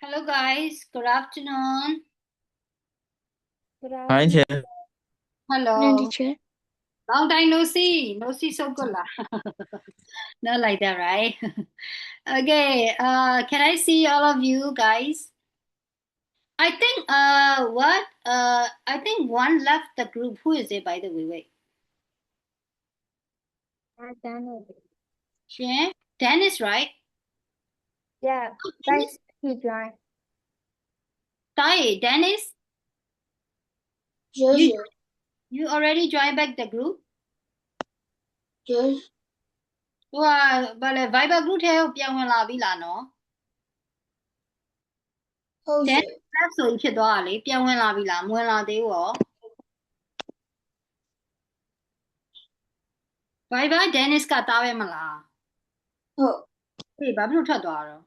Hello guys, good afternoon. Good Hi, afternoon, Chair. Hello. teacher. Long time no see. No see so good lah. Not like that, right? Okay, can I see all of you guys? I think I think one left the group. Who is it by the way? Wait. Daniel. Yeah, Dennis, right? Yeah, Dennis? thanks, teacher. Sorry, Dennis? Yes, You sir. you already joined back the group? Yes. ဟိုကဘာလဲ Viber group ထဲကိုပြန်ဝင်လာပြီလားနော် ဟုတ် Dennis စဲ left ဆိုပြီးဖြစ်သွားတာလေပြန်ဝင်လာပြီလားမဝင်လာသေးဘူးရော Viber Dennis ကတားပဲမလား ဟုတ် ဟေးဘာဖြစ်လို့ထွက်သွားတာတော့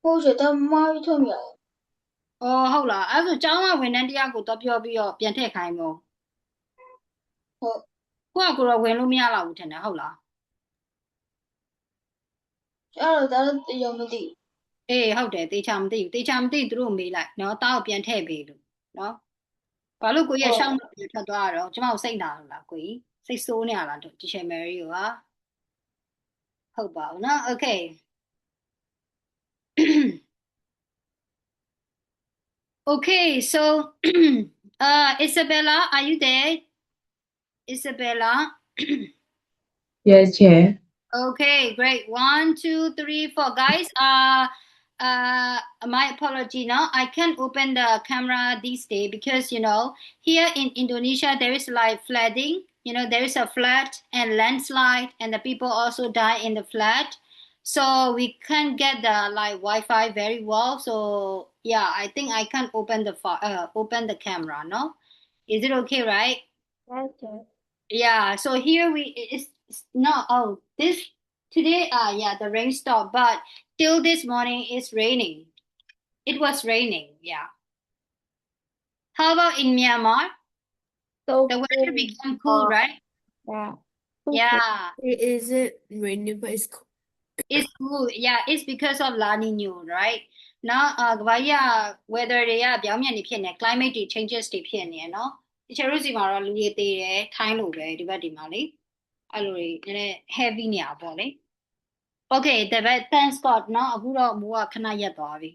ဟုတ်စဲတမမထွက်မြောက် အော်ဟုတ်လားအဲ့ဒါဆိုကျောင်းကဝန်ထမ်းတရားကိုတော့ပြောပြီးတော့ပြန်ထည့်ခိုင်းမို့ ဟုတ် ကိုကကိုတော့ဝင်လို့မရတော့ဘူးထင်တယ်ဟုတ်လား အဲ့တော့ဒါလည်းတရားမသိ အေးဟုတ်တယ်တေချာမသိဘူးတေချာမသိသူတို့မေးလိုက်နော်တားကိုပြန်ထည့်ပေးလို့နော်ဘာလို့ကိုရဲ့ရှောင်းလို့ပြန်ထွက်သွားတာတော့ကျမကိုစိတ်နာလို့လားကိုကြီးစိတ်ဆိုးနေရလားတီချာမယ်ရီကိုဟာဟုတ်ပါဘူးနော် okay okay so Isabella are you there Isabella Yes, Chair. Okay, great. 1, 2, 3, 4. Guys, my apology now. I can't open the camera these days because, here in Indonesia, there is like flooding. There is a flood and landslide and the people also die in the flood. So we can't get the like Wi-Fi very well. So yeah, I think I can't open the camera, no? Is it okay, right? Yes, sir. Yeah, so here it's no this today yeah the rain stopped but till this morning it's raining. It was raining, yeah. How about in Myanmar? So The weather cool. became cool, right? Yeah. Yeah, Is it raining but it's cold? it's cool. Yeah, it's because of La Nina, right? Now ကဘာကြီးက weather တွေကပြောင်းပြန်နေဖြစ်နေ climate တွေ changes တွေဖြစ်နေရနော်တချို့တို့စီမှာတော့လူတွေသေးတယ်ထိုင်းလိုပဲဒီဘက်ဒီမှာလေအဲ့လိုတွေနည်းနည်း heavy နေရပေါ့လေ Okay, the bad thanks God เนาะအခုတော့မိုးကခဏရက်သွားပြီ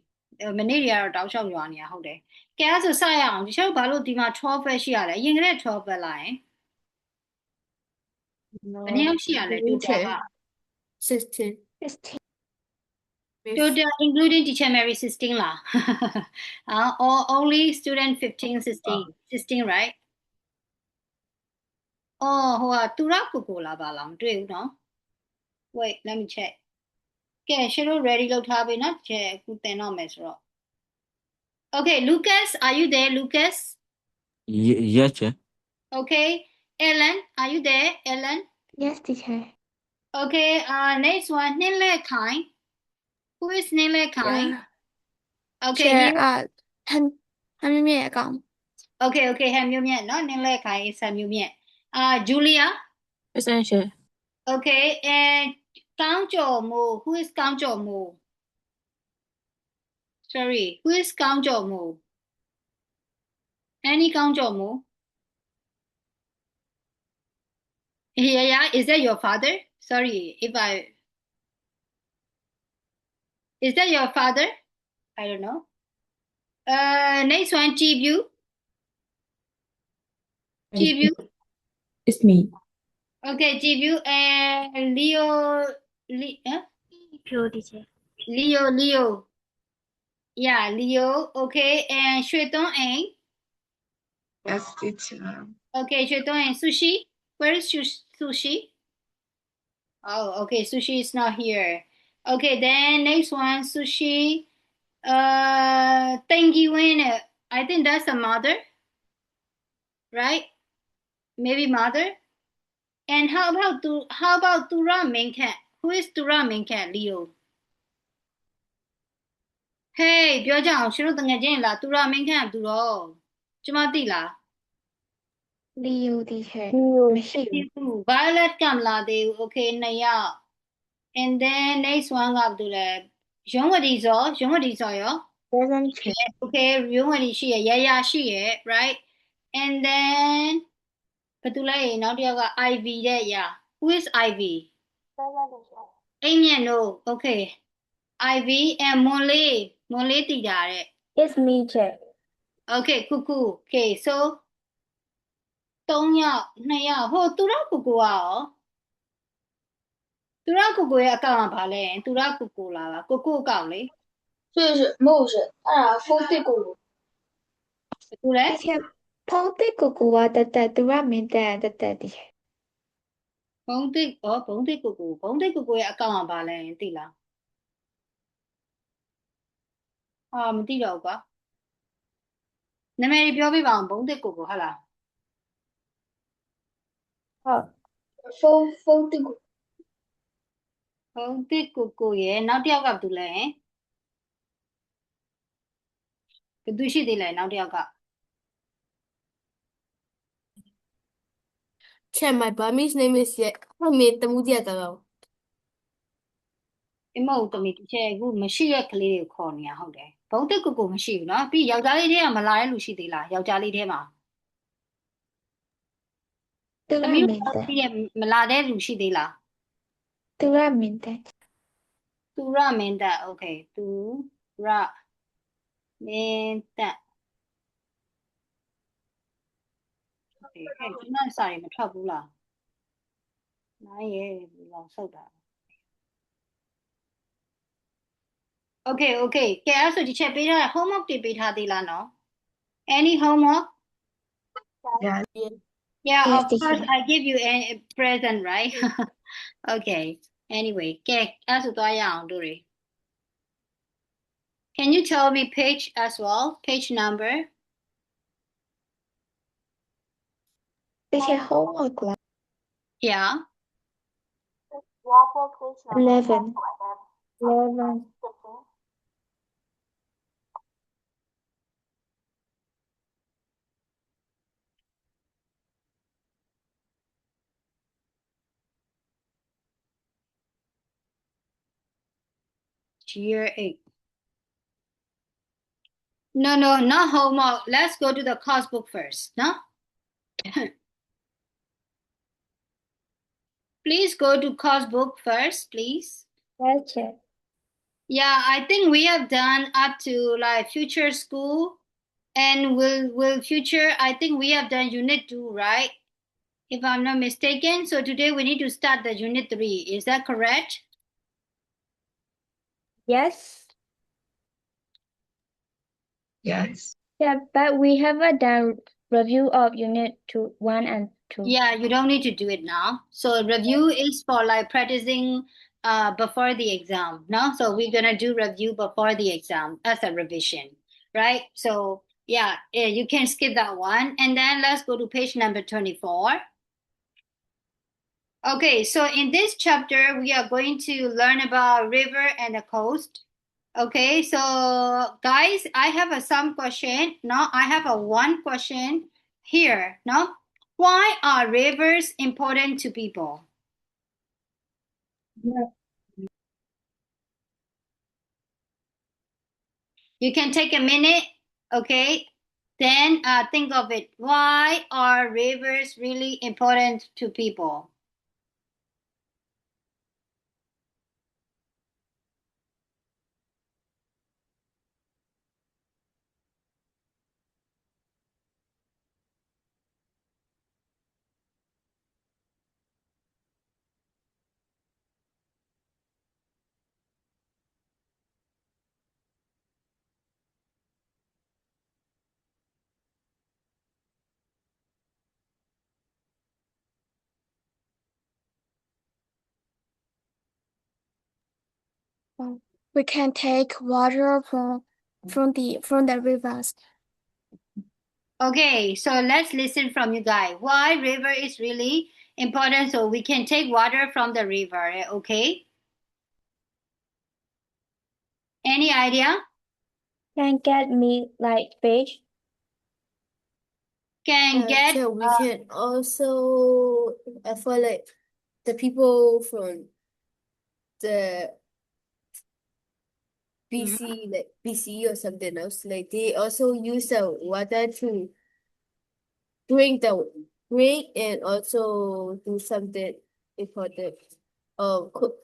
မနေ့တွေကတော့တောက်လျှောက်ရွာနေတာဟုတ်တယ်ကဲအဲ့ဆိုစရအောင်ဒီချက်ဘာလို့ဒီမှာ12ပဲရှိရလဲအရင်ကတည်းက12ပဲလာရင်ဘယ်နှစ်ယောက်ရှိရလဲ total က 16. 16. total including teacher Mary 16လား or only student 15 16 right အော်ဟိုကသူရကိုကိုလာပါလားမတွေ့ဘူးเนาะ wait let me check ကဲရှင်တို့ ready လုပ်ထားပြီเนาะကျဲအခုတင်တော့မယ်ဆိုတော့ Okay Lucas are you there Lucas Yes, Chair. Okay Ellen are you there Ellen Yes, teacher. Okay next one နှင်းလဲခိုင် Who is နှင်းလဲခိုင် Okay Chair, here 还没灭岗。 Okay okay ဟန်မျိုးမြတ်เนาะနှင်းလဲခိုင်ဆန်မျိုးမြတ်Julia Essential. Okay and ကောင်းကျော်မိုး Who is ကောင်းကျော်မိုး Sorry who is ကောင်းကျော်မိုး Any ကောင်းကျော်မိုး Yeah is that your father Sorry if I Is that your father I don't know next one Chibu Chibu It's me. Okay Chibu and Leo Pure teacher. Leo Yeah Leo okay and ရွှေသွန်းအိမ် Yes, teacher. Okay ရွှေသွန်းအိမ် Sushi Where is Sushi Oh okay Sushi is not here Okay then next one Sushi thank you in I think that's a mother right maybe mother and how about Tura Minkat Who is Tura Minkat Leo Hey ပြောကြအောင်ရှင်တို့တငယ်ချင်းလား Tura Minkat သူတော့ကျမသိလား Leo, teacher. Leo. မရှိဘူး Violet ကမလာသေးဘူး Okay 2ယောက် and then next one ကဘာတူလဲ ရုံးဝတီဇော်ရုံးဝတီဇော်ရော present 前 okay ရုံးဝတီရှိရရရရှိရ right and then ဘယ်သူလဲနောက်တစ်ယောက်က Ivy တဲ့ရ who is Ivy present အိမ်မြတ်နိုး okay Ivy and မွန်လေးတည်တာတဲ့ is me 前 okay ကူကူ okay so 3ယောက်2ယောက်ဟိုသူရကူကူอ่ะရောသူရကူကူရဲ့အကောင့်ကဘာလဲသူရကူကူလာပါကိုကူအကောင့်လေ 所以是没有是，俺俩封对过路， ဘယ်သူလဲ 之前碰的姑姑啊的的都让明的的的 ဘုံတိတ်ဘုံတိတ်ကူကူရဲ့အကောင့်ကဘာလဲသိလားမသိတော့ဘူးကွာနာမည်ပြောပြပါအောင်ဘုံတိတ်ကူကူဟုတ်လား 好封对过， ဘုံတိတ်ကူကူရဲ့နောက်တစ်ယောက်ကဘယ်သူလဲဘယ်သူရှိသေးလဲနောက်တစ်ယောက်က Chat, my Burmese name is Yet. I made the movie ago. အမဟုတ်တမီတချဲအခုမရှိတဲ့ကလေးတွေကိုခေါ်နေတာဟုတ်တယ်ဘုံတိတ်ကူကူမရှိဘူးเนาะပြီးယောက်ျားလေးတွေကမလာတဲ့လူရှိသေးလားယောက်ျားလေးထဲမှာ 都 တ 让 မီး 明 တို့ 的 သိတဲ့မလာတဲ့လူရှိသေးလား 都让明的 သူရမင်းတက် okay သူရမင်းတက် okay အဲ့ဒီနောက်စာတွေမထွက်ဘူးလားနိုင်ရဲ့ဒီလောက်ဆုတ်တာ okay okay ကဲအဲ့ဆိုဒီချက်ပေးထားတဲ့ homework တွေပေးထားသေးလားနော် any homework Yeah. Yeah. yeah Yes, of course teacher. I give you a present right okay anyway ကဲအဲ့ဆိုသွားရအောင်တို့တွေ can you tell me page as well page number 这些 homework 啦 yeah 11 11 year 8 no not homework let's go to the course book first no please go to course book first please 而且 yeah I think we have done up to like future school and will future I think we have done unit 2 right if I'm not mistaken so today we need to start the unit 3 is that correct yes Yes. yeah but we haven't done review of unit 2 1 and 2 yeah you don't need to do it now so review is for like practicing before the exam no so we're gonna do review before the exam as a revision right so yeah you can skip that one and then let's go to page number 24 okay so in this chapter we are going to learn about river and the coast okay so guys I have some question now I have a one question here no why are rivers important to people you can take a minute okay then think of it why are rivers really important to people we can take water from the rivers okay so let's listen from you guys why river is really important so we can take water from the river okay any idea can get me like fish can get So we can also for like the people from the BC, like BC or something else. Like they also use the water to drink and also do something important. Cook.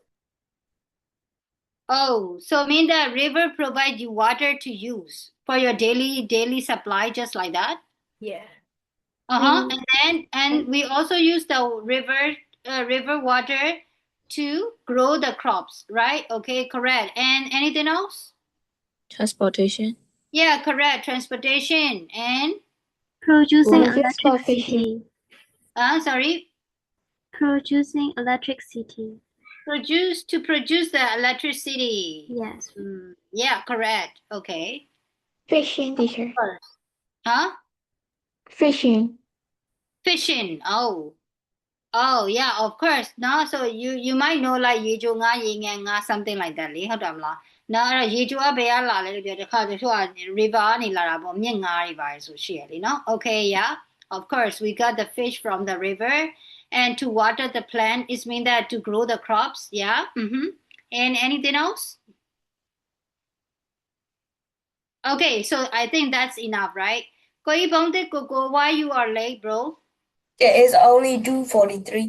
Oh, so mean the river provide you water to use for your daily supply, just like that? Yeah. Uh-huh. We And we also use the river water to grow the crops, right? Okay, correct. And anything else? Transportation. Yeah, correct. Transportation and Producing Produce for fishing. electricity. sorry, Producing electricity. produce the electricity. Yes. Yeah, correct. Okay. Fishing, teacher. First. Huh? Fishing. Fishing. Oh yeah, of course. No, so you might know like ရေချိုငါရေငယ်ငါ something like that လေဟုတ်တယ်မလားနော်အဲ့တော့ရေချိုကဘယ်ကလာလဲလို့ပြောတဲ့ခါကျတော့ river ကနေလာတာပေါ့မြစ်ငါးတွေပါတယ်ဆိုရှိရလေနော် Okay, yeah. Of course, we got the fish from the river and to water the plant is mean that to grow the crops, yeah. And anything else? Okay, so I think that's enough, right? ကိုကြီးဘုံတစ်ကိုကို why you are late, bro? It is only 2:43.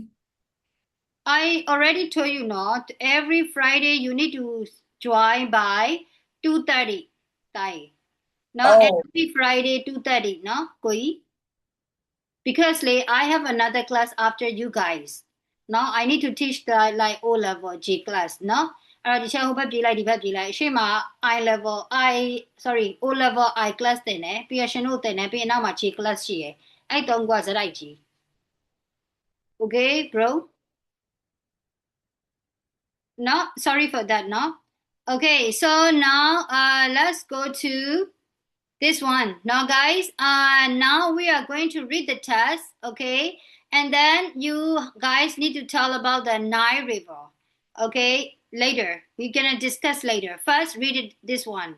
I already told you not. Every Friday you need to join by 2:30. Tai. No, Oh. every Friday 2:30, no? Koi. Because like, I have another class after you guys. No, I need to teach the like O level G class, no? အဲ့တော့ဒီချက်ဟိုဘက်ပြေးလိုက်ဒီဘက်ပြေးလိုက်အရှိမ I level O level I class တင်တယ်ပြီးရရှင်တို့တင်တယ်ပြီးအနောက်မှာ G class ရှိရယ်အဲ့တုံးကစရိုက်ကြီး Okay, bro? No, sorry for that, no? Okay, so now let's go to this one. Now guys, now we are going to read the test, okay? And then you guys need to tell about the Nile River. Okay, later. We're gonna discuss later. First, read it, this one.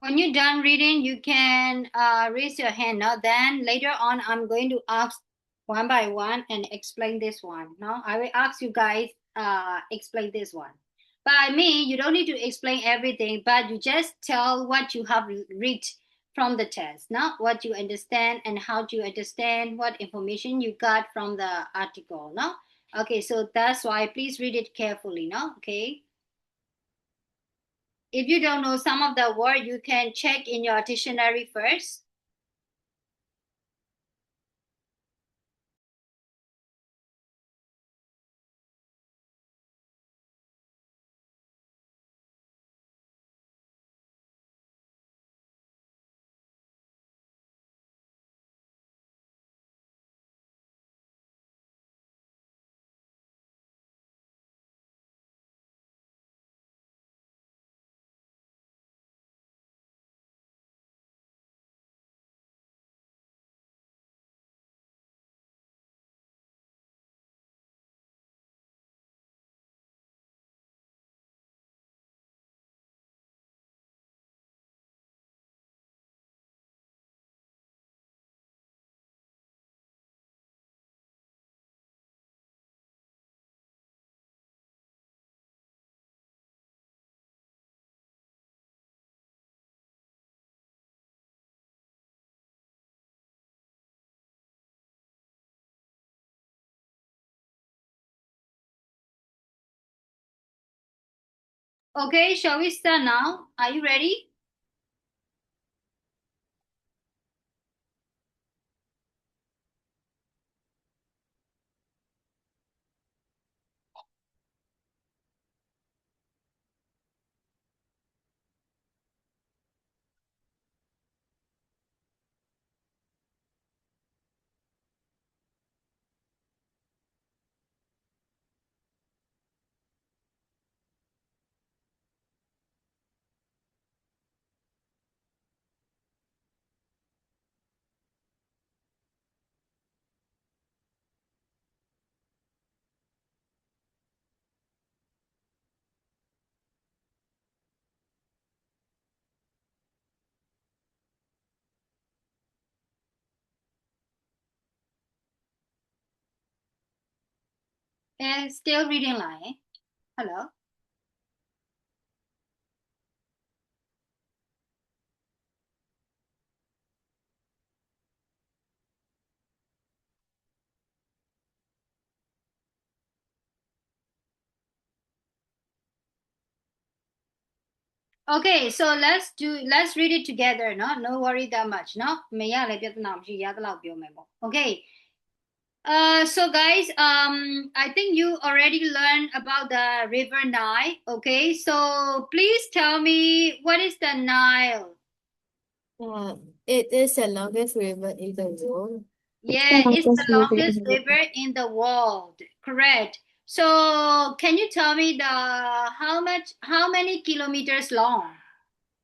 When you're done reading, you can raise your hand. Now, then later on, I'm going to ask one by one and explain this one. Now, I will ask you guys explain this one. By me, you don't need to explain everything, but you just tell what you have read from the test, not what you understand and how you understand, what information you got from the article. No, okay. So that's why please read it carefully. No, okay. If you don't know some of the word, you can check in your dictionary first. Okay, shall we start now? Are you ready? Still reading line. Hello. Okay, so let's read it together. No worry that much. No, okay. So guys, I think you already learned about the river Nile. Okay, so please tell me what is the Nile? It is the longest river in the world. Yeah, it's the longest river longest in the river in the world. Correct. So can you tell me how many kilometers long?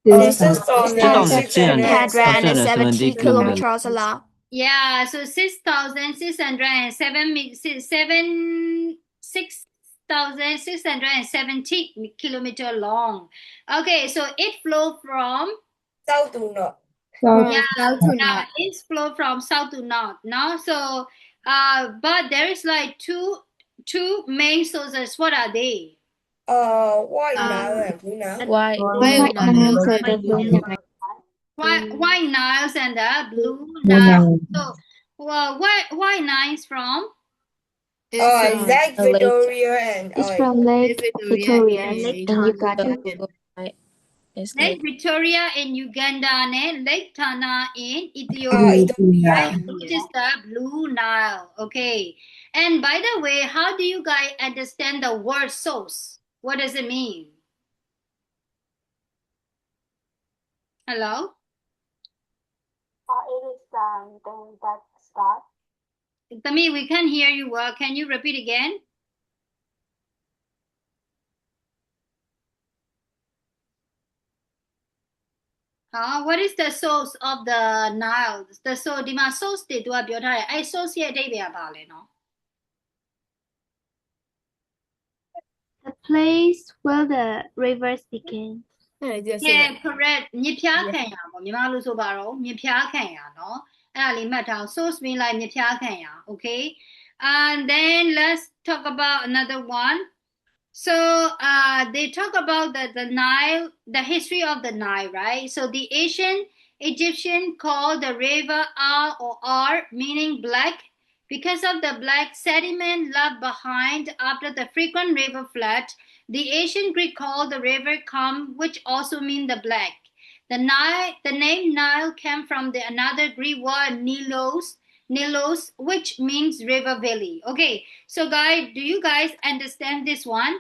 6,670 kilometers. kilometers. long. Yeah, so 6,670 kilometer long. Okay, so it flow from South to north. south. yeah, South to yeah, north. it's flow from south to north. Now, so but there is like two main sources. What are they? White Nile Um, and Blue Nile. Why? White White Nile, so the Nile. Blue Nile. White Niles and the Blue Nile. So, well, white Niles from? It's Lake A lake. Victoria and It's from Lake Victoria Victoria in in The Uganda. blue light is Lake lake. Victoria in Uganda and Lake Tana in Ethiopia, right? Ethiopia. Which is the Blue Nile. Okay. And by the way, how do you guys understand the word source? What does it mean? Hello? Tami, we can't hear you well. Can you repeat again? What is the source of the Nile? The source ဒီမှာ source တွေသူကပြောထားတယ်အဲ့ source ရဲ့အဓိပ္ပာယ်ကဘာလဲနော် The place where the rivers begin. Yeah, correct မြစ်ဖျားခံရပေါ့မြန်မာလိုဆိုပါတော့မြစ်ဖျားခံရเนาะအဲ့ဒါလေးမှတ်ထားအောင် source mean like မြစ်ဖျားခံရ okay and then let's talk about another one so they talk about the Nile the history of the Nile right so the ancient Egyptian called the river R meaning black because of the black sediment left behind after the frequent river flood. The ancient Greek called the river Kum, which also means the black. The name Nile came from another Greek word Nilos, which means river valley. Okay, so guys, do you guys understand this one?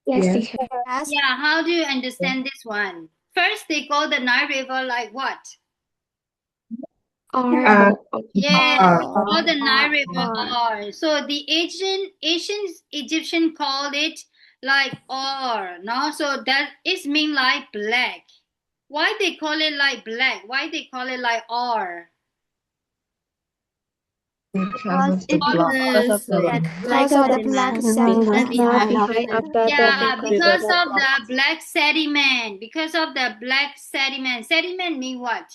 Yes, Yes. teacher. Yeah, how do you understand this one? First, they call the Nile River like what? R. Yeah, R. we call the Nile River R. So the ancient Egyptian called it like R, no? So that is mean like black. Why they call it like black? Why they call it like R? Because of the Because of the Because of the black sediment Left behind after Yeah, the because of the black sediment. Because of the black sediment. Sediment mean what?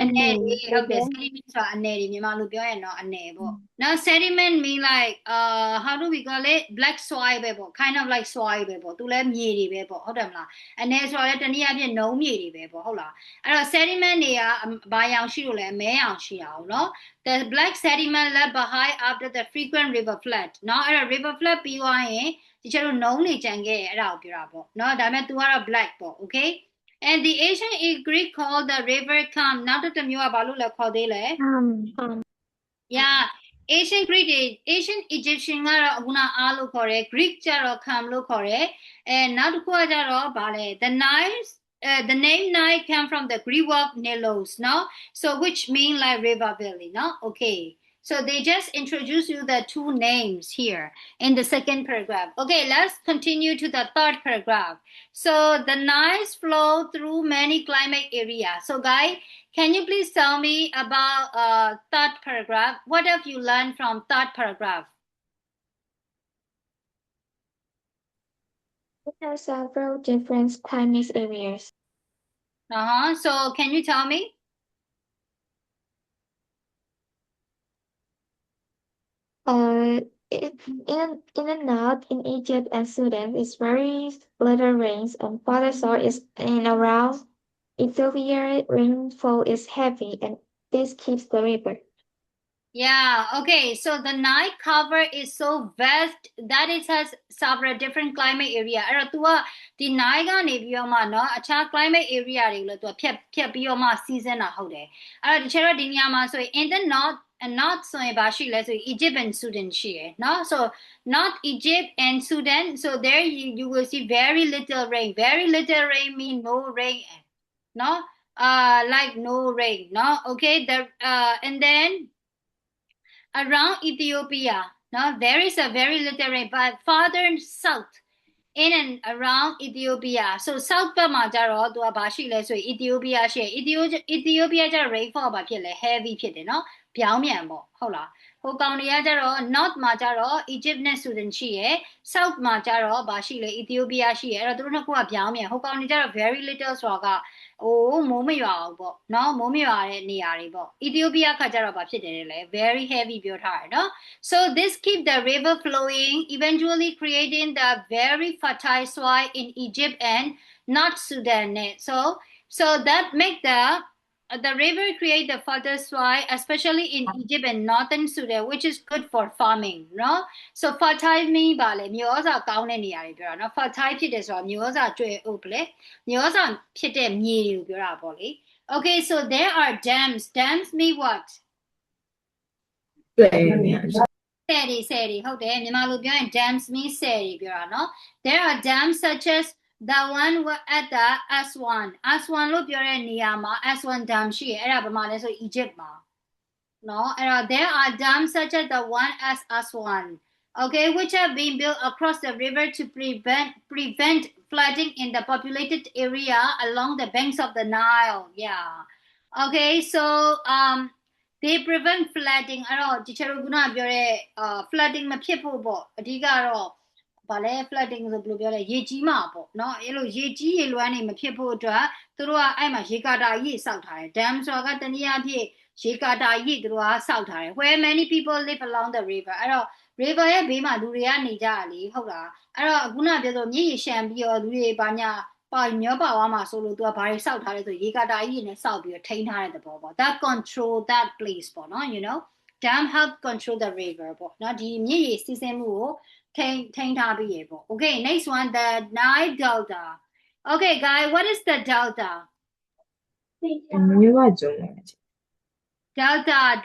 အနေလေးဟုတ်တယ် sediment ဆိုတာအနေလေးမြန်မာလိုပြောရင်တော့အနေပေါ့နော် sediment mean like how do we call it black soil ပဲပေါ့ kind of like soil ပဲပေါ့သူလည်းမြေတွေပဲပေါ့ဟုတ်တယ်မလားအနေဆိုတာလည်းတနည်းအားဖြင့်နုံမြေတွေပဲပေါ့ဟုတ်လားအဲ့တော့ sediment တွေကဘာရောင်ရှိလို့လဲအမဲရောင်ရှိအောင်เนาะ the black sediment left behind after the frequent river flood เนาะအဲ့တော့ river flood ပြီးသွားရင်ဒီကျတော့နုံတွေကြံခဲ့ရအဲ့ဒါကိုပြောတာပေါ့เนาะဒါပေမဲ့ तू ကတော့ black ပေါ့ okay and the ancient Greek called the river Kum နောက်တစ်မျိုးကဘာလို့လဲခေါ်သေးလဲ yeah ancient Greek ancient Egyptian ကတော့အခုနအားလို့ခေါ်တယ် Greek ကျတော့ Kum လို့ခေါ်တယ်အဲနောက်တစ်ခုကကျတော့ဗာလဲ the Nile the name Nile came from the Greek word Nilos no so which mean like river valley no okay so they just introduce you the two names here in the second paragraph. Okay, let's continue to the third paragraph. So the Niles flow through many climate areas. So guys, can you please tell me about third paragraph? What have you learned from third paragraph? It has several different climate areas. So can you tell me? In the north, in Egypt and Sudan, it's very little rains, and further south is in around Ethiopia, rainfall is heavy, and this keeps the river. Yeah, okay. So the Nile cover is so vast that it has several different climate area. အဲ့တော့ तू ကဒီ Nile ကနေပြီးတော့မှเนาะအခြား climate area တွေကိုလည်း तू ဖြတ်ပြီးတော့မှ season တာဟုတ်တယ်။အဲ့တော့ဒီချက်တော့ဒီနေရာမှာဆိုရင် in the north ဆိုရင်ဘာရှိလဲဆိုရင် Egypt and Sudan ရှိရယ်เนาะ so North Egypt and Sudan so there you will see very little rain. Very little rain mean no rain. No? Like no rain, no? Okay, and then around Ethiopia. Now there is a very little rain, but farther south, in and around Ethiopia. So south ဘက်မှာကျတော့သူကဘာရှိလဲဆိုရင် Ethiopia ရှိရ Ethiopia ကျတော့ rainfall ဘာဖြစ်လဲ heavy ဖြစ်တယ်နော်ပြောင်းမြန်ပေါ့ဟုတ်လားဟိုကောင်တွေကကျတော့ north မှာကျတော့ Egypt နဲ့ Sudan ရှိရ south မှာကျတော့ဘာရှိလဲ Ethiopia ရှိရအဲ့တော့သူတို့နှစ်ခုကပြောင်းမြန်ဟိုကောင်တွေကျတော့ very little ဆိုတာကမိုးမရွာဘူးပေါ့နော်မိုးမရွာတဲ့နေရာတွေပေါ့ Ethiopia ခါကျတော့ဘာဖြစ်တယ်လဲ very heavy ပြောထားတယ်နော် so this keep the river flowing eventually creating the very fertile soil in Egypt and North Sudan so that make the river create the fertile soil especially in Egypt and northern Sudan which is good for farming နော် so fertile mean ပါလေမျိုးစားကောင်းတဲ့နေရာတွေပြောတာနော် fertile ဖြစ်တယ်ဆိုတာမျိုးစားကျွဲဥပလေမျိုးစားဖြစ်တဲ့မြေတွေကိုပြောတာပေါ့လေ okay so there are dams mean what ဆယ်တွေဟုတ်တယ်မြန်မာလိုပြောရင် dams mean ဆယ်တွေပြောတာနော် there are dams such as the one at the Aswan လို့ပြောတဲ့နေရာမှာ Aswan dam ရှိရအဲ့ဒါဘာမှလဲဆို Egypt မှာနော်အဲ့တော့ there are dams such as the one at Aswan okay which have been built across the river to prevent flooding in the populated area along the banks of the Nile yeah okay so they prevent flooding အဲ့တော့ဒီချက်တို့ကပြောတဲ့flooding မဖြစ်ဖို့ပေါ့အဓိကတော့ ဘာလဲ flooding ဆိုဘယ်လိုပြောလဲရေကြီးမှာပေါ့เนาะအဲ့လိုရေကြီးရေလွှမ်းနေမဖြစ်ဖို့အတွက်သူတို့ကအဲ့မှာရေကာတာကြီးစောက်ထားတယ် dam ဆိုတာကတနည်းအားဖြင့်ရေကာတာကြီးသူတို့ကစောက်ထားတယ် where many people live along the river အဲ့တော့ river ရဲ့ဘေးမှာလူတွေကနေကြရလေဟုတ်လားအဲ့တော့ခုနပြောဆိုမြစ်ရေရှမ်းပြီးတော့လူတွေဘာညာပါမျောပါသွားမှာဆိုလို့သူကဘာတွေစောက်ထားလဲဆိုရေကာတာကြီးနဲ့စောက်ပြီးတော့ထိန်းထားတဲ့သဘောပေါ့ that control that place ပေါ့နော် you know dam help control the river ပေါ့နော်ဒီမြစ်ရေစီးဆင်းမှုကိုထိန်းထားပြီးရေပေါ့ okay next one the Nile Delta okay guys what is the delta Nueva Zelanda.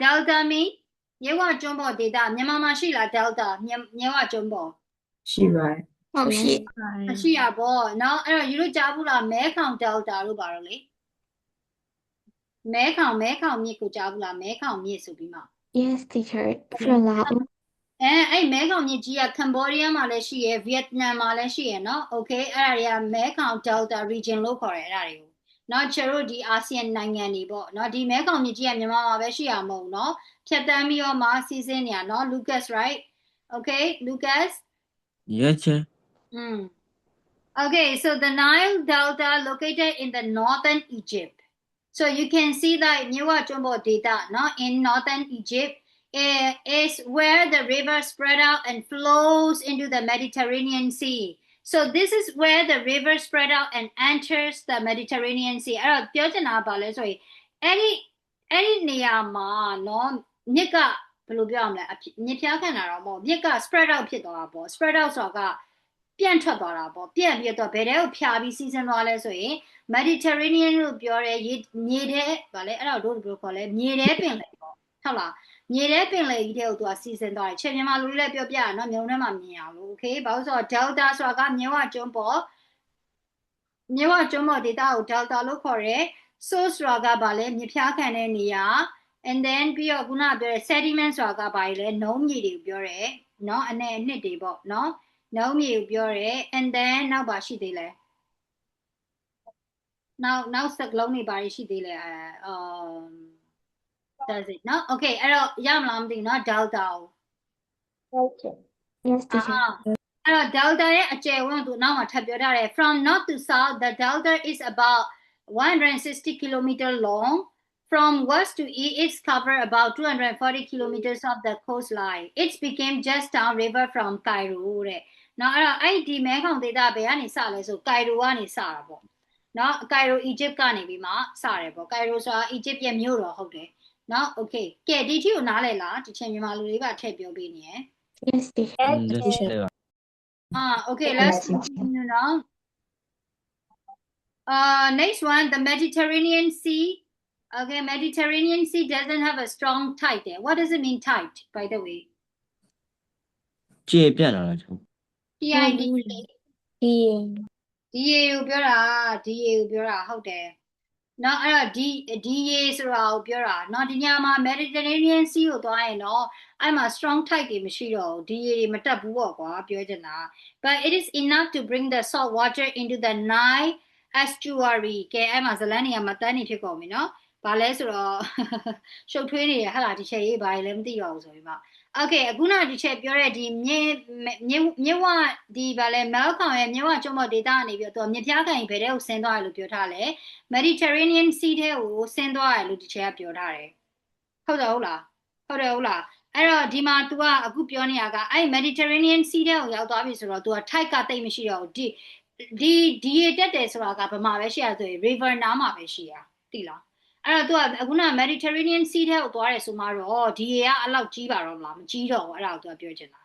delta mean မြစ်ဝကျွန်းပေါ်ဒေသမြန်မာမှာရှိလား delta မြစ်ဝကျွန်းပေါ် Shiva. ဟုတ်ရှိ ရှိရပေါ့နော်အဲ့တော့ယူတို့ကြားဘူးလားမဲခေါင် delta လို့ပါတော့လေမဲခေါင်မြစ်ကိုကြားဘူးလားမဲခေါင်မြစ်ဆိုပြီးမှ Yes, teacher. From Lao. အဲ့မဲခေါင်မြစ်ကြီးကကမ္ဘောဒီးယားမှာလည်းရှိရယ်ဗီယက်နမ်မှာလည်းရှိရယ်နော် okay အဲ့ဒါတွေကမဲခေါင် delta region လို့ခေါ်တယ်အဲ့ဒါတွေကိုနော်ကျတို့ဒီအာဆီယံနိုင်ငံတွေပေါ့နော်ဒီမဲခေါင်မြစ်ကြီးကမြန်မာမှာပဲရှိရမဟုတ်နော်ဖြတ်တန်းပြီးတော့မှစီးဆင်းနေရနော် Lucas right okay Lucas Yes, sir. Okay, so the Nile Delta located in the northern Egypt. So you can see that Nyewa Jumbo data no? In northern Egypt is where the river spread out and flows into the Mediterranean Sea. So this is where the river spread out and enters the Mediterranean Sea. အဲ့တော့ပြောချင်တာပါလဲဆိုရင်အဲ့ဒီနေရာမှာနော်မြစ်ကဘယ်လိုပြောရမလဲမြစ်ဖျားခံတာတော့မဟုတ်မြစ်က spread out ဖြစ်သွားတာပေါ့ spread out ဆိုတာကပြန့်ထွက်သွားတာပေါ့ပြန့်ပြီးတော့ဘယ်တဲကိုဖြာပြီးစီးဆင်းသွားလဲဆိုရင် Mediterranean လို့ပြောတဲ့မြေထဲဗာလဲအဲ့တော့တို့ဘယ်လိုခေါ်လဲမြေထဲပင်လယ်ပေါ့ဟုတ်လားမြေထဲပင်လယ်ကြီးတဲ့ကိုသူကစီးဆင်းသွားတယ်ချက်မြန်မာလူတွေလည်းပြောပြရနော်မြုံထဲမှာမြင်အောင်လို့ okay ဘာလို့ဆိုတော့ delta ဆိုတာကမြဝကျွန်းပေါ်ဒေတာကို delta လို့ခေါ်တယ် source ဆိုတာကဗာလဲမြေဖျားခံတဲ့နေရာ and then ပြီးတော့ခုနကပြောတဲ့ sediment ဆိုတာကဗာလဲနုံးမြေတွေကိုပြောတယ်နော်အနှစ်တွေပေါ့နော်နုံးမြေကိုပြောတယ် and then နောက်ပါရှိသေးလဲနောက်စကလုံးတွေပါရှိသေးလဲ does it နော် okay အဲ့တော့ရမလားမသိဘူးနော် delta ကို Okay. Yes, teacher. အဲ့တော့ delta ရဲ့အကျယ်ဝန်းသူနောက်မှာထပ်ပြောထားတယ် from north to south the delta is about 160 kilometer long from west to east it's cover about 240 kilometers of the coastline it became just down river from Cairo တဲ့နော်အဲ့တော့အဲ့ဒီမဲခေါင်ဒေသဘယ်ကနေစလဲဆို Cairo ကနေစတာပေါ့နော် Cairo Egypt ကနေပြီးမှစတယ်ပေါ့ Cairo ဆိုတာ Egypt ရဲ့မြို့တော်ဟုတ်တယ်နော် okay ကဲဒီထီကိုနားလဲလားဒီချင်းမြန်မာလူတွေကထည့်ပြောပေးနေရယ် Yes, teacher. Yes, sir. Okay, let's continue now. Next one, the Mediterranean Sea. Okay, Mediterranean Sea doesn't have a strong tide there. What does it mean tide, by the way? ကျေပြတ်လာတာကျွန် TID. ဒီ ဒီရေကိုပြောတာဟုတ်တယ်နော်အဲ့တော့ဒီရေဆိုတာကိုပြောတာနော်ဒီညမှာ Mediterranean Sea ကိုသွားရင်တော့အဲ့မှာ strong tide တွေမရှိတော့ဘူးဒီရေတွေမတက်ဘူးပေါ့ကွာပြောချင်တာ but it is enough to bring the salt water into the Nile estuary ကဲအဲ့မှာဇလန်းနေရာမှာတန်းနေဖြစ်ကုန်ပြီနော်ဘာလဲဆိုတော့ရှုပ်ထွေးနေရဟလာဒီချက်ရေးဘာလဲမသိတော့ဘူးဆိုပြီးမှ Okay အခုနဒီချက်ပြောတဲ့ဒီမြဝဒီဗာလဲမဲခေါင်ရဲ့မြဝကျွန်းပေါ်ဒေသကနေပြီးတော့သူမြပြားခံရင်ဘယ်တဲ့ကိုဆင်းသွားတယ်လို့ပြောထားလဲ Mediterranean Sea ထဲကိုဆင်းသွားတယ်လို့ဒီချက်ကပြောထားတယ်ဟုတ်တယ်ဟုတ်လားအဲ့တော့ဒီမှာ तू ကအခုပြောနေရကအဲ့ Mediterranean Sea ထဲကိုရောက်သွားပြီဆိုတော့ तू က tide ကတိတ်မရှိတော့ဘူးဒီရေတက်တယ်ဆိုတာကဘာမှပဲရှိရဆိုရင် river နားမှာပဲရှိရသိလားအဲ့တော့ तू ကအခုန Mediterranean Sea ထဲကိုသွားတယ်ဆိုမှတော့ဒီရေကအလောက်ကြီးပါတော့မလားမကြီးတော့ဘူးအဲ့ဒါကို तू ပြောချင်တာ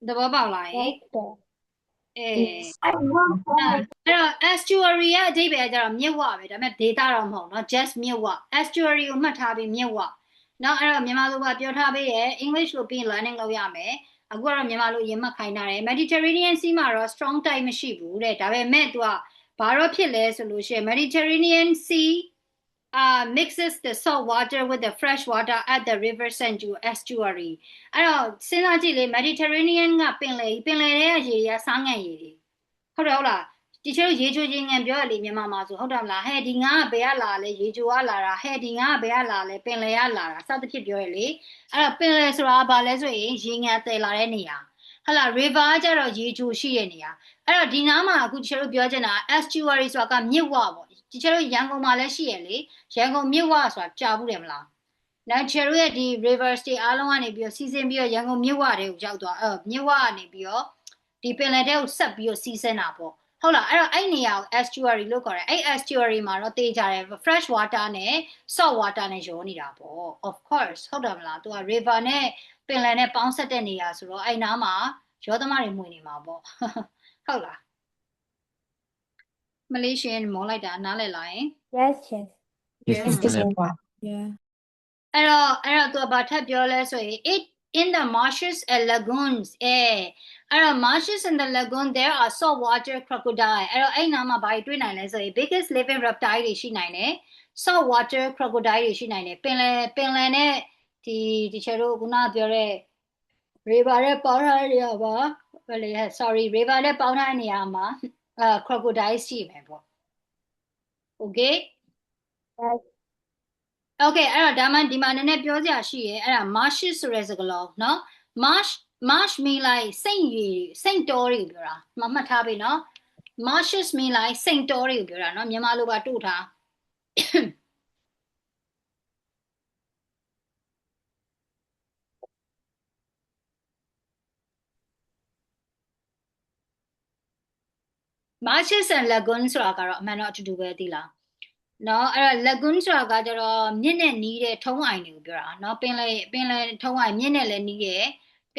သဘောပေါက်လားအဲ့တော့ estuary ရဲ့အဓိပ္ပာယ်ကကျတော့မြစ်ဝပဲဒါပေမဲ့ဒေတာတော့မဟုတ်เนาะ just မြစ်ဝ estuary ကိုမှတ်ထားပြီးမြစ်ဝเนาะအဲ့တော့မြန်မာလိုကပြောထားပေးရယ် English လို့ပြီး learning လုပ်ရမယ်အခုကတော့မြန်မာလိုရင်မှတ်ခိုင်းထားတယ် Mediterranean Sea မှာတော့ strong tide မရှိဘူးတဲ့ဒါပေမဲ့ तू ကဘာတော့ဖြစ်လဲဆိုလို့ရှိရင် Mediterranean Sea mixes the salt water with the fresh water at the river estuary အဲ့တော့စဉ်းစားကြည့်လေ Mediterranean ကပင်လယ်ထဲကရေတွေကစားငံရေတွေဟုတ်တယ်ဟုတ်လား ဒီချေတို့ရေချိုချင်းငံပြောရလေမြန်မာမှာဆိုဟုတ်တယ်မလားဟဲ့ဒီငါကဘယ်ကလာလဲရေချိုကလာတာဟဲ့ဒီငါကဘယ်ကလာလဲပင်လယ်ကလာတာစသဖြင့်ပြောရလေအဲ့တော့ပင်လယ်ဆိုတာဘာလဲဆိုရင်ရေငံတည်လာတဲ့နေရာဟလာ river ကကြတော့ရေချိုရှိတဲ့နေရာအဲ့တော့ဒီနားမှာအခုဒီချေတို့ပြောချင်တာ estuary ဆိုတာကမြစ်ဝပေါ့ဒီချေတို့ရန်ကုန်မှာလည်းရှိရလေရန်ကုန်မြစ်ဝဆိုတာကြားဘူးတယ်မလားနောက်ချေတို့ရဲ့ဒီ rivers တွေအားလုံးကနေပြီးတော့စီးဆင်းပြီးတော့ရန်ကုန်မြစ်ဝတွေကိုရောက်သွားမြစ်ဝကနေပြီးတော့ဒီပင်လယ်ထဲကိုဆက်ပြီးတော့စီးဆင်းတာပေါ့ဟုတ်လားအဲ့တော့အဲ့နေရာကို estuary လို့ခေါ်တယ်အဲ့ estuary မှာတော့တေးကြတယ် fresh water နဲ့ salt water နဲ့ရောနေတာပေါ့ of course ဟုတ်တယ်မလားသူက river နဲ့ပင်လယ်နဲ့ပေါင်းဆက်တဲ့နေရာဆိုတော့အဲ့နားမှာရောသမားတွေမှွေနေမှာပေါ့ဟုတ်လားမလေးရှင်မောလိုက်တာနားလည်လားယင် Yes, yes. Yes, Yes, ma'am. Yeah. အဲ့တော့သူကဘာထပ်ပြောလဲဆိုရင် it in the marshes and lagoons အဲ့တော့ marshes and the lagoon there are salt water crocodile အဲ့တော့အဲ့နားမှာဘာတွေတွေ့နိုင်လဲဆိုရင် biggest living reptile တွေရှိနိုင်တယ် salt water crocodile တွေရှိနိုင်တယ်ပင်လယ်နဲ့ဒီချေတို့ခုနပြောတဲ့ river နဲ့ပေါင်းထားတဲ့နေရာမှာဘယ်လေ sorry river နဲ့ပေါင်းထားတဲ့နေရာမှာcrocodile ရှိမယ်ပေါ့ okay Yes. Okay အဲ့တော့ဒါမှဒီမှာနည်းနည်းပြောစရာရှိရဲ့အဲ့ဒါ marshes ဆိုတဲ့စကားလုံးเนาะ marsh mean like စိန့်တောတွေပြောတာမှတ်ထားပြီเนาะ marshes mean like စိန့်တောတွေပြောတာเนาะမြန်မာလိုပါတို့ထားmarshes and lagoon ဆိုတာကတော့အမှန်တော့အတူတူပဲသိလားเนาะအဲ့တော့ lagoon ဆိုတာကကျတော့မြစ်နဲ့နီးတဲ့ထုံးအိုင်တွေကိုပြောတာเนาะပင်လယ်ထုံးအိုင်မြစ်နဲ့လည်းနီးတယ်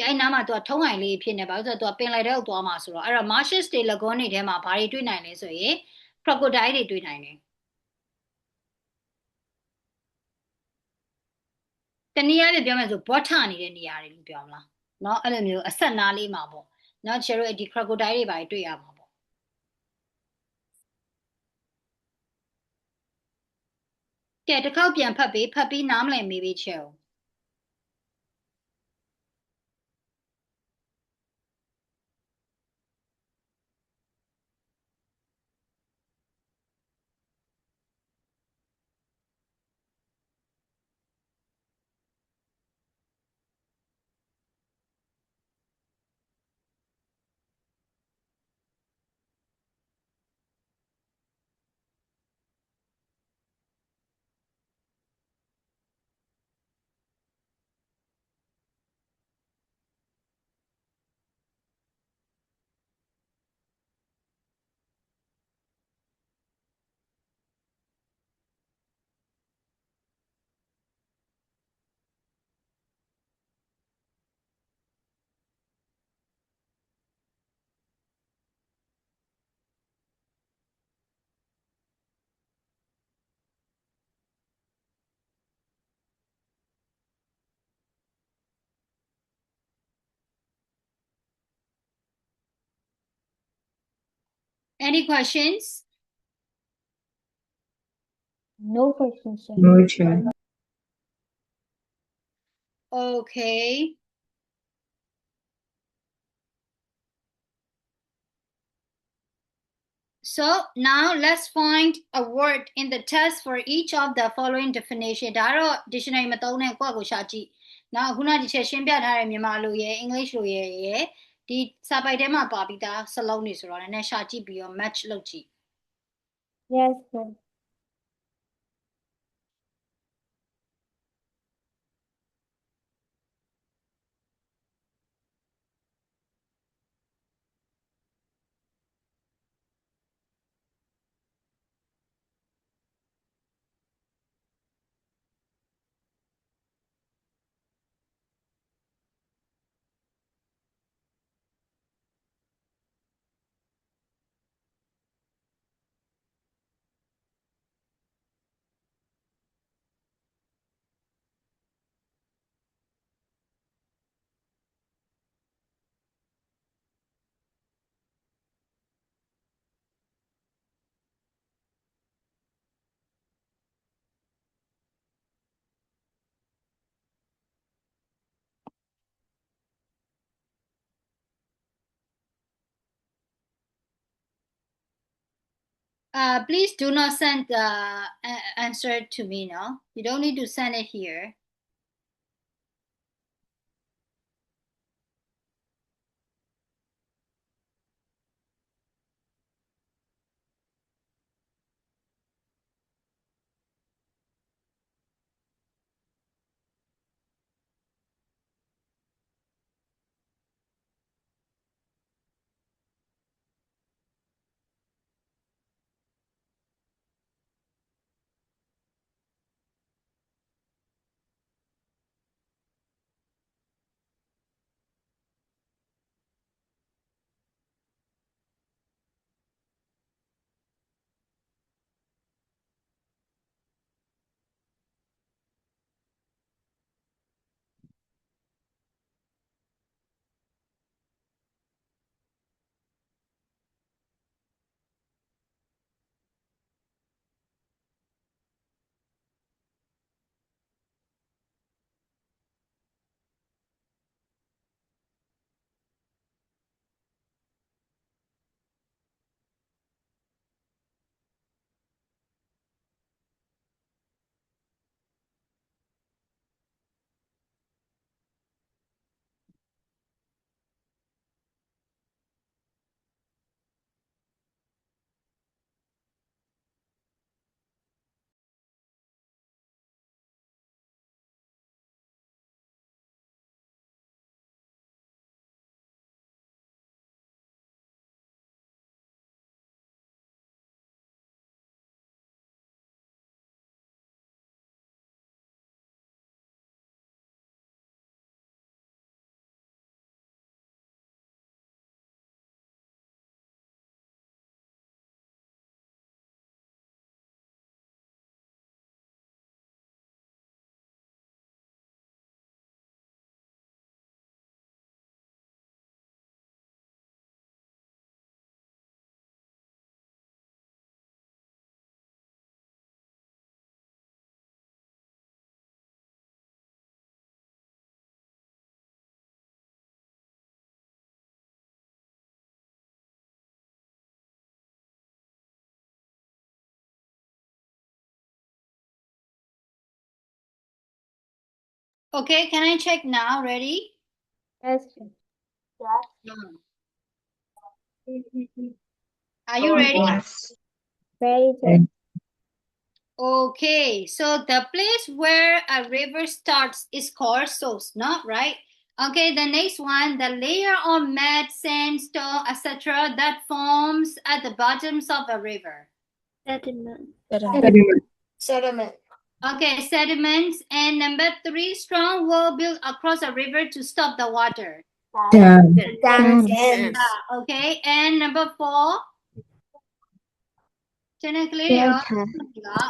အဲ့နားမှာသူကထုံးအိုင်လေးဖြစ်နေပါဆိုတော့သူကပင်လယ်ထဲကိုသွားမှာဆိုတော့အဲ့တော့ marshes တွေ lagoon တွေထဲမှာဘာတွေတွေ့နိုင်လဲဆိုရင် crocodile တွေတွေ့နိုင်တယ်တနည်းအားဖြင့်ပြောမယ်ဆိုဘောထနေတဲ့နေရာတွေလို့ပြောမလားเนาะအဲ့လိုမျိုးအဆက်နားလေးမှာပေါ့เนาะကျတို့ဒီ crocodile တွေဘာတွေတွေ့ရမှာပေါ့ကဲတစ်ခေါက်ပြန်ဖတ်ပြီးနားမလည်မေးပြီးချေဦး Any questions? No questions, sir. no chair. Okay. So now let's find a word in the test for each of the following definition. ဒါတော့ dictionary မသုံးနဲ့ကိုယ့်ကိုရှာကြည့်။နောက်ခုနဒီချက်ရှင်းပြထားတဲ့မြန်မာလိုရယ် English လိုရယ်ဒီစာပိုက်ထဲမှာပါပြီးသားစလုံးတွေဆိုတော့လည်းရှာကြည့်ပြီးတော့ match လုပ်ကြည့် Yes, sir. Please do not send the answer to me, no? You don't need to send it here. Okay, can I check now? Ready? Yes. Are you ready? Yes. Very Okay. Okay, so the place where a river starts is called source, no? Right? Okay, the next one, the layer of mud, sandstone, etc. that forms at the bottoms of a river. Sediment. Sediment. Okay, sediments. And number 3, strong wall built across a river to stop the water. Dam. Dams. Okay, and number 4, technically, Delta.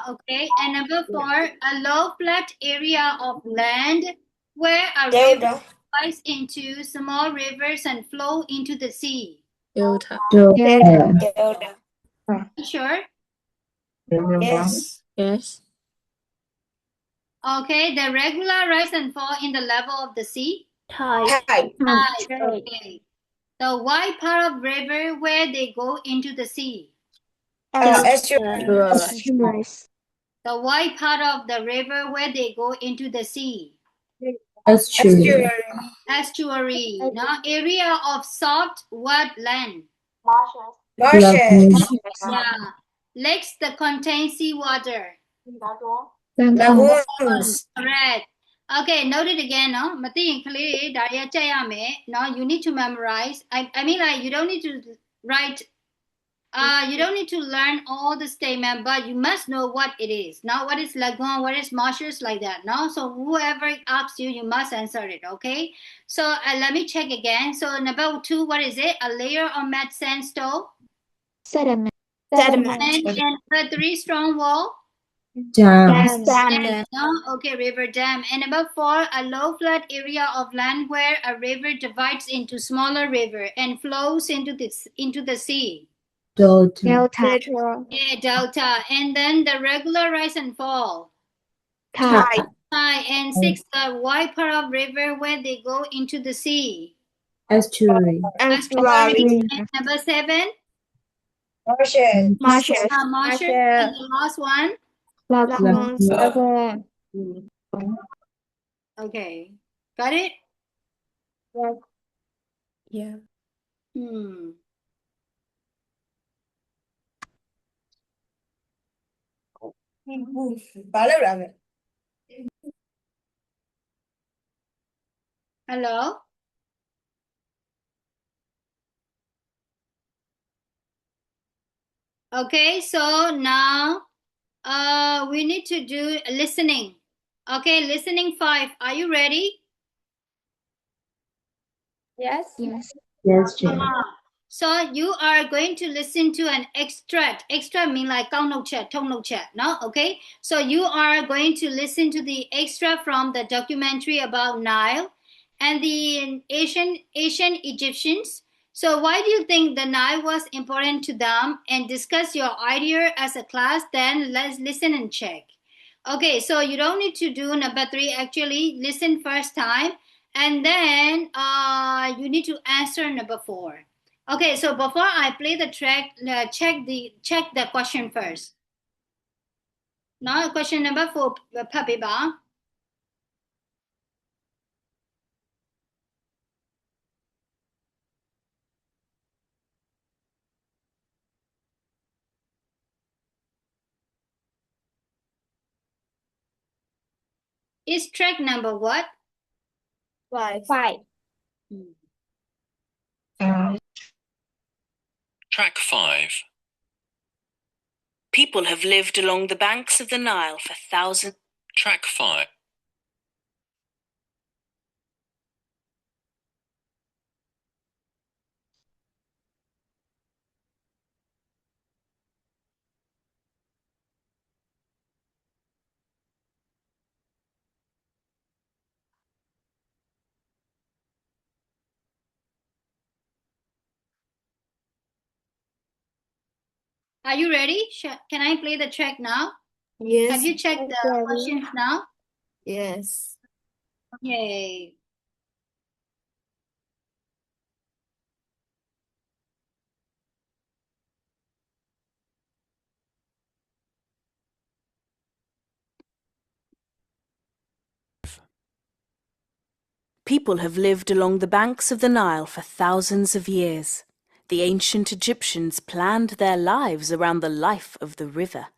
okay, and number 4, a low flat area of land where a river Delta. divides into small rivers and flow into the sea. Delta. Delta. Delta. You sure? Yes. Yes. Okay, the regular rise and fall in the level of the sea. Tide. Tide. Okay. The wide part of river where they go into the sea. Estuary. Humorous. The wide part of the river where they go into the sea. Estuary. Estuary. Now, area of soft wet land. Marshes. Yeah. Lakes that contain seawater. Lagoons. Correct. Okay, note it again, no? မသိရင်ကလေးတွေဒါတွေကကြက်ရမယ် no? You need to memorize. I mean, like, you don't need to write. You don't need to learn all the statement, but you must know what it is. Now, what is lagoon, what is marshes, like that. No, so whoever asks you, you must answer it. Okay. So let me check again. So number 2, what is it? A layer of mud sandstone. Sediment. Sediment. And number 3, strong wall. Dam. Dam. No? Okay, river dam. And number 4, a low flat area of land where a river divides into smaller river and flows into the sea. Delta. Yeah, delta. And then the regular rise and fall. Tide. And 6, the wide part of river where they go into the sea. Estuary. Estuary. And number 7, Marshes. Marshes. Marshes. And the last one. Lagoons. Lagoon. Okay. Got it? Yeah. Hmm. Hello? Okay, so now we need to do listening. Okay, listening 5. Are you ready? Yes. Yes, Jane. So you are going to listen to an extract. Extract mean like ကောက်နှုတ်ချက်, ထုတ်နှုတ်ချက်, no? Okay. So you are going to listen to the extract from the documentary about Nile and the ancient Egyptians. So why do you think the Nile was important to them? And discuss your idea as a class. Then let's listen and check. Okay, so you don't need to do number 3. Actually, listen first time, and then you need to answer number 4. Okay, so before I play the track, check the question first. Now, question number 4, Papiba. Is track number what? 5. 5. Track 5. People have lived along the banks of the Nile for thousands. Track 5. Are you ready? Can I play the track now? Yes. Have you checked the questions now? Yes. Yay. People have lived along the banks of the Nile for thousands of years. The ancient Egyptians planned their lives around the life of the river.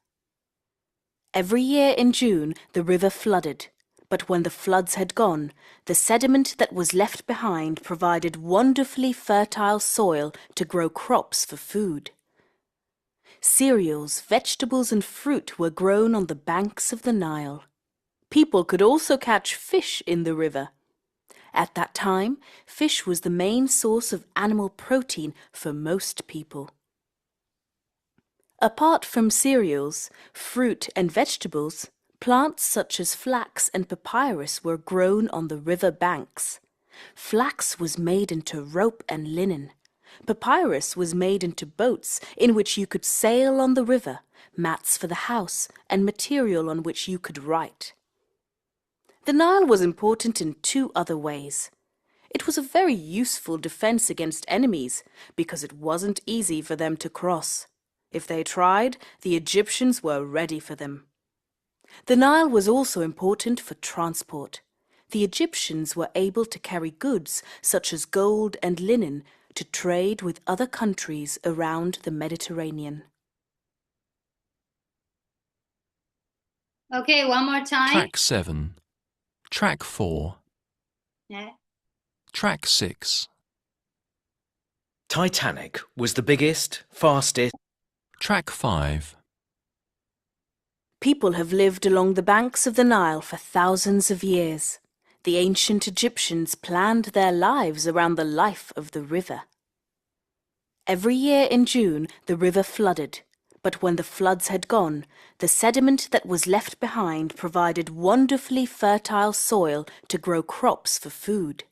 Every year in June, the river flooded, but when the floods had gone, the sediment that was left behind provided wonderfully fertile soil to grow crops for food. Cereals, vegetables, and fruit were grown on the banks of the Nile. People could also catch fish in the river. At that time, fish was the main source of animal protein for most people. Apart from cereals, fruit, and vegetables, plants such as flax and papyrus were grown on the river banks. Flax was made into rope and linen. Papyrus was made into boats in which you could sail on the river, mats for the house, and material on which you could write. The Nile was important in 2 other ways. It was a very useful defense against enemies because it wasn't easy for them to cross. If they tried, the Egyptians were ready for them. The Nile was also important for transport. The Egyptians were able to carry goods such as gold and linen to trade with other countries around the Mediterranean. Okay, one more time. Track 7. Track 4. Yeah. Track 6. Titanic was the biggest, fastest. Track 5. People have lived along the banks of the Nile for thousands of years. The ancient Egyptians planned their lives around the life of the river. Every year in June, the river flooded, but when the floods had gone, the sediment that was left behind provided wonderfully fertile soil to grow crops for food.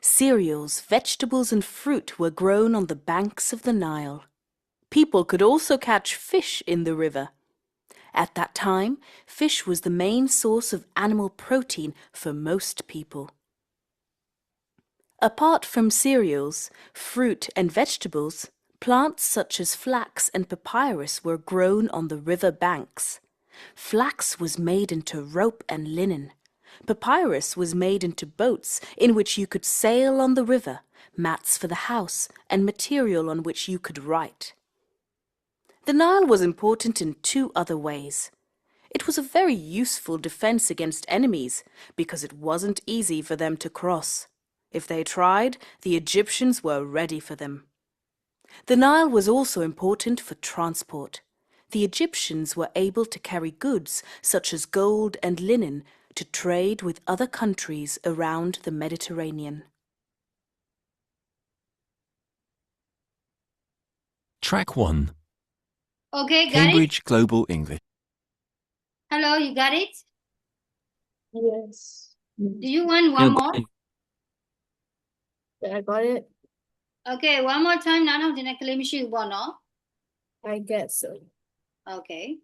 Cereals, vegetables, and fruit were grown on the banks of the Nile. People could also catch fish in the river. At that time, fish was the main source of animal protein for most people. Apart from cereals, fruit, and vegetables, Plants such as flax and papyrus were grown on the river banks. Flax was made into rope and linen. Papyrus was made into boats in which you could sail on the river, mats for the house, and material on which you could write. The Nile was important in two other ways. It was a very useful defense against enemies because it wasn't easy for them to cross. If they tried, the Egyptians were ready for them. The Nile was also important for transport. The Egyptians were able to carry goods such as gold and linen to trade with other countries around the Mediterranean. Track 1. Okay, got it? Cambridge Global English. Hello, you got it? Yes. Do you want one more? Yeah, I got it. Okay, one more time. Now, no, didn't claim you no? I guess so. Okay.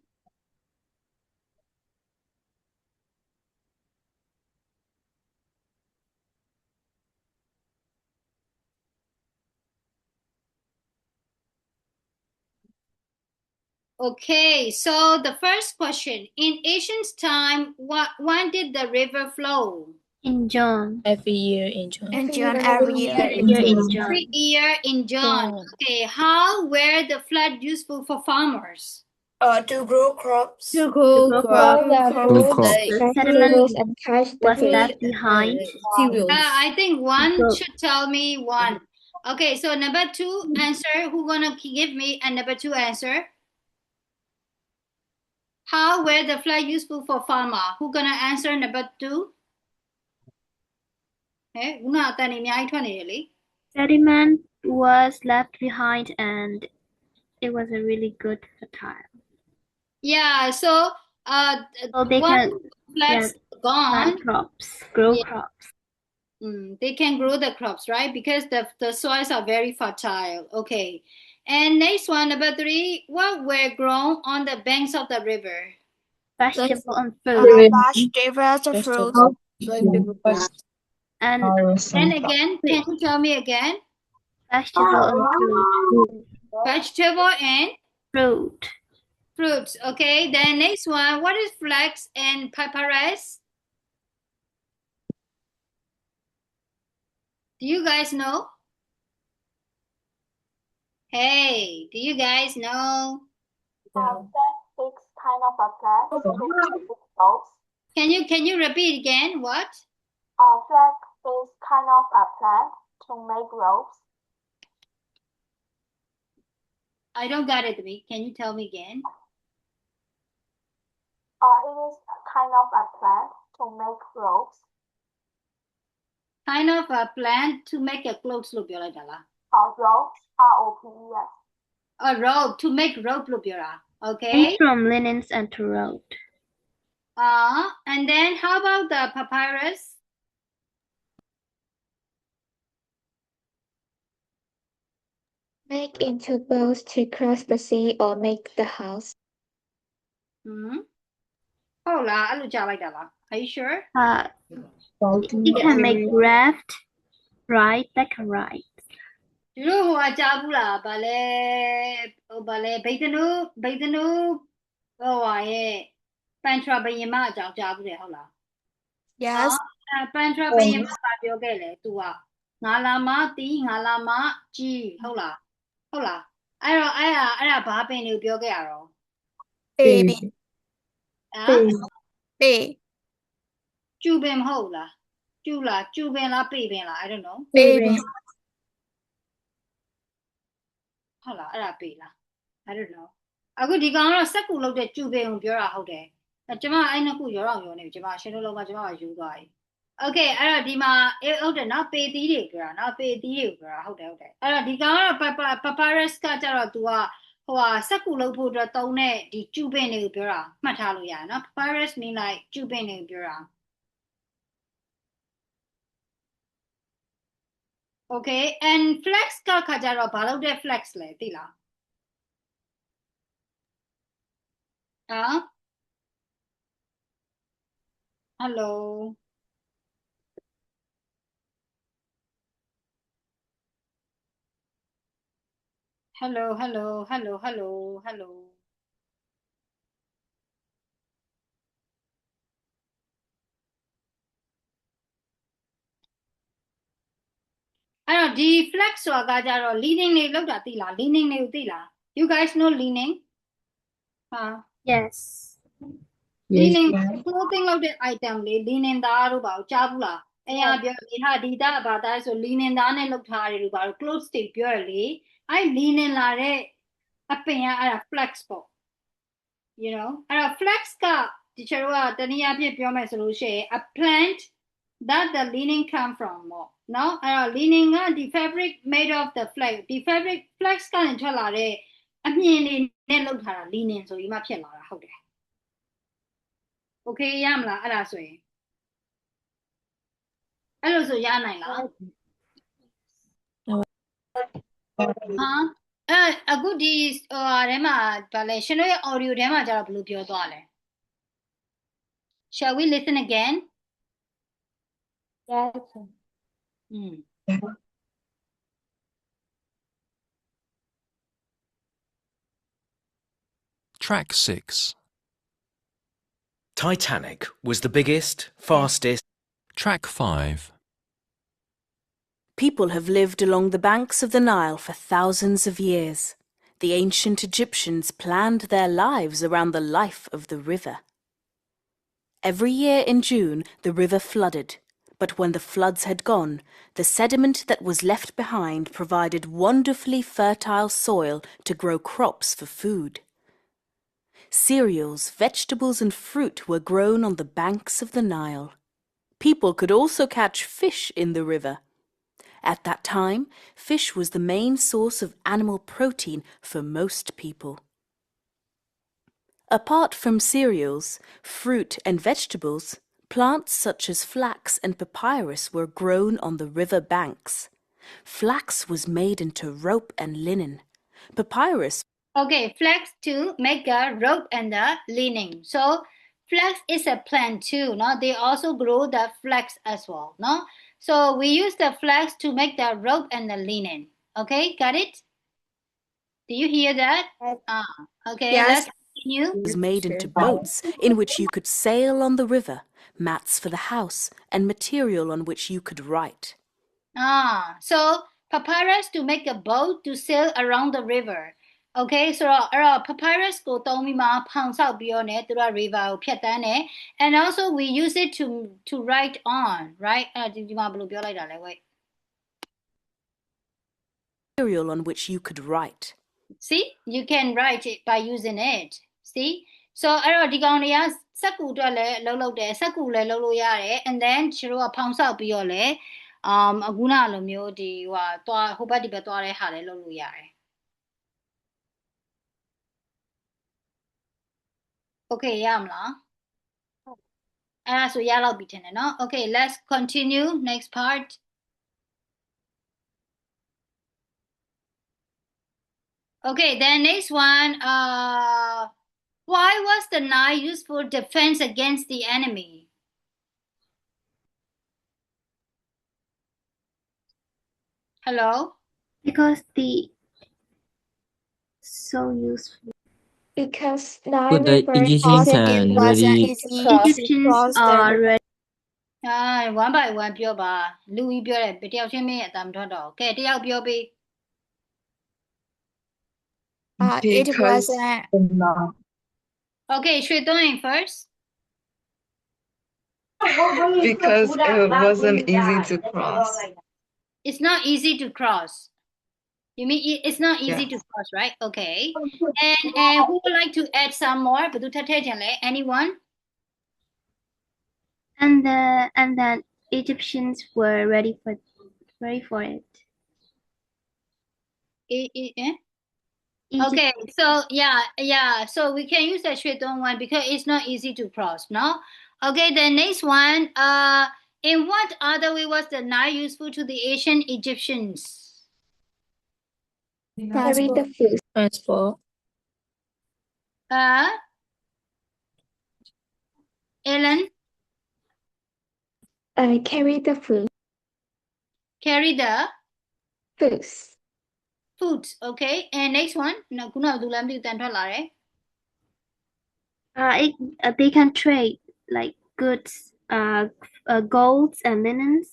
Okay, so the first question. In ancient time, when did the river flow? In John. Every year in June. In June every year. Year in John. Every year in John. Okay, how were the flood useful for farmers? To grow crops. To grow grow crops. Grow the crop. food, The vegetables, settlement and catch the was fish. left behind. Cereals. I think one Go. should tell me one. Okay, so number two answer. Who gonna give me a number two answer? How were the flood useful for farmer? Who gonna answer number two? Eh, una tani myai thwat ne le. Sediment was left behind and it was a really good fertile. Yeah, so So they once can floods gone, plant crops, grow Yeah. crops. They can grow the crops, right? Because the soils are very fertile. Okay. And next one, number three, what were grown on the banks of the river? Vegetable and fruit. Vegetables and fruits. And And again, can you tell me again? vegetable and fruit. Vegetable and Fruit. fruits. Okay. Then next one, what is flax and papyrus? Do you guys know? Hey, do you guys know? It's kind of a plant. Can you repeat again? What? Flag is kind of a plant to make ropes. I don't got it, me. Can you tell me again? It is kind of a plant to make ropes. Kind of a plant to make a clothes look like that. Ropes, R-O-P-E-S. A rope to make rope look okay. Made from linens and to rope. And then how about the papyrus? Make into boats to cross the sea or make the house. Oh la, အဲ့လိုကြားလိုက်တာလား Are you sure? You can make raft, ride that can ride. သူတို့ဟိုကကြားဘူးလားဗာလဲဘိတ်တနုဟိုဟာရဲ့ပန်ထရာဘယင်မအကြောင်းကြားဘူးတယ်ဟုတ်လား Yes. ပန်ထရာဘယင်မကပြောခဲ့လေ तू ကငါလာမတီးငါလာမကြီးဟုတ်လားအဲ့တော့အဲ့ဒါဘာပင်တွေကိုပြောခဲ့ရတော့ Baby. ဟမ် B. ကျူပင်မဟုတ်လားကျူပင်လားပေပင်လား I don't know Baby. ဟုတ်လားအဲ့ဒါပေလား I don't know အခုဒီကောင်ကတော့စက်ကူလောက်တဲ့ကျူပင်ကိုပြောတာဟုတ်တယ်ကျမအဲ့နှစ်ခုရောတော့ရောနေပြီကျမရှင်းလုံးလုံးကကျမကယူသွားပြီ Okay အဲ့တော့ဒီမှာဟုတ်တယ်နော်ပေသီးတွေပြောတာနော်ပေသီးတွေကိုပြောတာဟုတ်တယ်အဲ့တော့ဒီကောင်ကတော့ papyrus ကကြတော့ तू ကဟိုဟာစက်ကူလောက်ဖို့အတွက်သုံးတဲ့ဒီကျူပင်တွေကိုပြောတာမှတ်ထားလို့ရတယ်နော် papyrus mean like ကျူပင်တွေကိုပြောတာ Okay and flex ကခါကြတော့ဘာလုပ်တဲ့ flex လဲသိလားHello Hello, hello, hello, hello, hello. အဲ့တော့ဒီ flex ဆိုတာကကြတော့ leaning တွေလောက်တာသိလား leaning တွေကိုသိလား You guys know leaning ဟာ Yes. leaning clothing လောက်တဲ့ item လေး leaning သားတို့ပါကိုကြားဘူးလားအဲ့ဟာပြောလေဟာဒီသားဘာသားဆို leaning သားနဲ့လောက်ထားတယ်လို့ပါတော့ clothes တွေပြောရလေအဲ့ leaning လာတဲ့အပင်ကအဲ့ဒါ flex ပေါ့ you know အဲ့တော့ flex ကဒီချေတို့ကတနည်းအားဖြင့်ပြောမယ်ဆိုလို့ရှိရင် a plant that the leaning come from ပေါ့နော်အဲ့တော့ leaning ကဒီ fabric made of the flex ဒီ fabric flex ကနေထွက်လာတဲ့အမြင်တွေနဲ့လောက်ထားတာ leaning ဆိုပြီးမှဖြစ်လာတာဟုတ်တယ် Okay ရမလားအဲ့ဒါဆိုရင်အဲ့လိုဆိုရနိုင်လားဟာအခုဒီထဲမှာဗာလဲရှင်တို့ရဲ့ audio ထဲမှာကျတော့ဘယ်လိုပြောသွားလဲ Shall we listen again Yes. Track 6. Titanic was the biggest, fastest. Track 5. People have lived along the banks of the Nile for thousands of years. The ancient Egyptians planned their lives around the life of the river. Every year in June, the river flooded, but when the floods had gone, the sediment that was left behind provided wonderfully fertile soil to grow crops for food. Cereals, vegetables, and fruit were grown on the banks of the Nile. People could also catch fish in the river. At that time, fish was the main source of animal protein for most people. Apart from cereals, fruit, and vegetables, plants such as flax and papyrus were grown on the river banks. Flax was made into rope and linen. Papyrus. Okay, flax to make a rope and the linen. So flax is a plant too, no? They also grow the flax as well, no? So we use the flax to make the rope and the linen. Okay, got it? Do you hear that? Okay, Yes. let's continue. Was made into boats in which you could sail on the river, mats for the house, and material on which you could write. So papyrus to make a boat to sail around the river. Okay, so papyrus ကိုသုံးပြီးမှဖောင်ဆောက်ပြီးတော့ねသူတို့ river ကိုဖြတ်တန်းတယ် and also we use it to write on, right? ဒီမှာဘယ်လိုပြောလိုက်တာလဲ wait. Material on which you could write. See, you can write it by using it. See, so အဲ့တော့ဒီကောင်တွေကစက္ကူအတွက်လည်းအလုပ်လုပ်တယ်စက္ကူလည်းလုပ်လို့ရတယ် and then ကျတို့ကဖောင်ဆောက်ပြီးတော့လည်းအခုနလိုမျိုးဒီသွားဟိုဘက်ဒီဘက်သွားတဲ့ဟာလည်းလုပ်လို့ရတယ် Okay ရမလားအဲ့ဒါဆိုရလောက်ပြီထင်တယ်နော် Okay, let's continue next part. Okay, then next one, why was the Nile used for defense against the enemy? Hello? Because the so useful. Because Nile But the River Egyptians is are It wasn't really easy to Egyptians cross the are river. ready. One by one ပြောပါလူကြီးပြောတယ်တယောက်ချင်းမင်းအတမ်းထွက်တော့ကဲတယောက်ပြောပေး It wasn't. Okay, ရွှေသွင်း first. Because it wasn't easy to cross. It's not easy to cross. You mean it's not easy Yes. to cross, right? Okay. And who would like to add some more? ဘယ်သူထပ်ထည့်ချင်လဲ Anyone? And the Egyptians were ready for it. Okay, so yeah. So we can use the ရွှေသွင်း one because it's not easy to cross, no? Okay, the next one. In what other way was the Nile useful to the ancient Egyptians? carry the food. Transport. Ellen, Carry the food. carry the Foods. Foods, okay. And next one. ခုနကသူလည်းမသိဘူးတန်ထွက်လာတယ် They can trade like goods, golds and linens.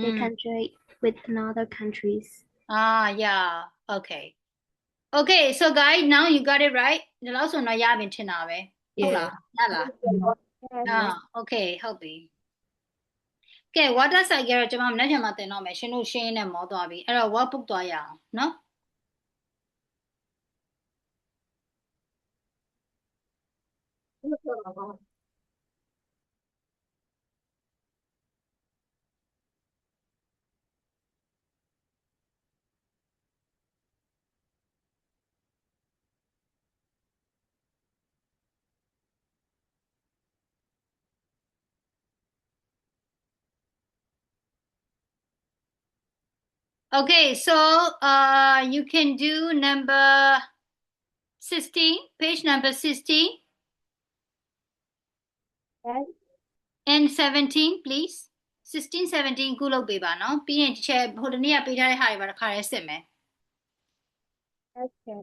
They can trade with another countries. Yeah. Okay. Okay, so guys, now you got it right. ဒီလောက်ဆိုတော့ရပြီထင်တာပဲဟုတ်လားရလား okay ဟုတ်ပြီကဲ water cycle တော့ကျွန်မမနေ့ကမှသင်တော့မယ်ရှင်တို့ရှင်းနေမောသွားပြီအဲ့တော့ workbook သွားရအောင်เนาะ Okay, so you can do number 16, page number 16 and 17, please. 16, 17 ခုလုပ်ပေးပါနော်ပြီးရင်တစ်ချက်ဟိုတနေ့ကပေးထားတဲ့ဟာတွေပါတစ်ခါတည်းစစ်မယ် Okay.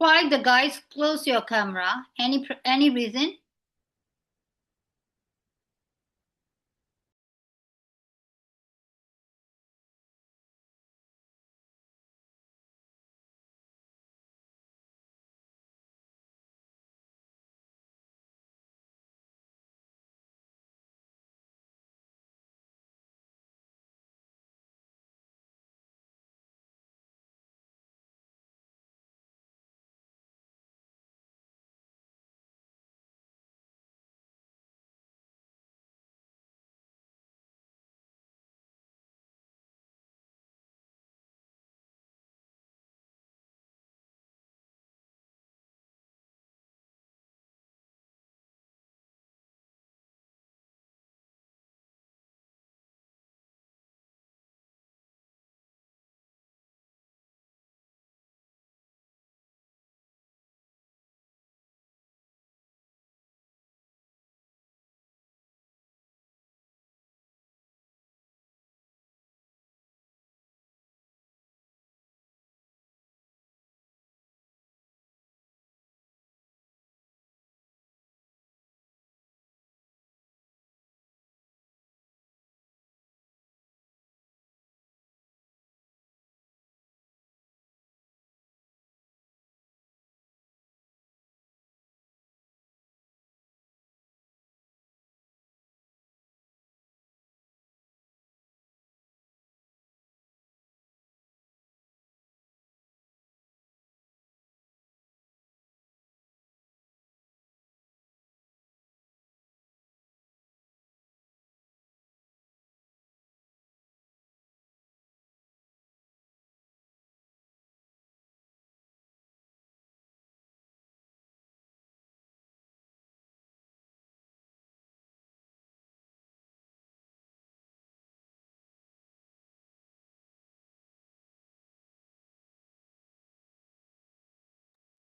Why the guys close your camera? Any reason?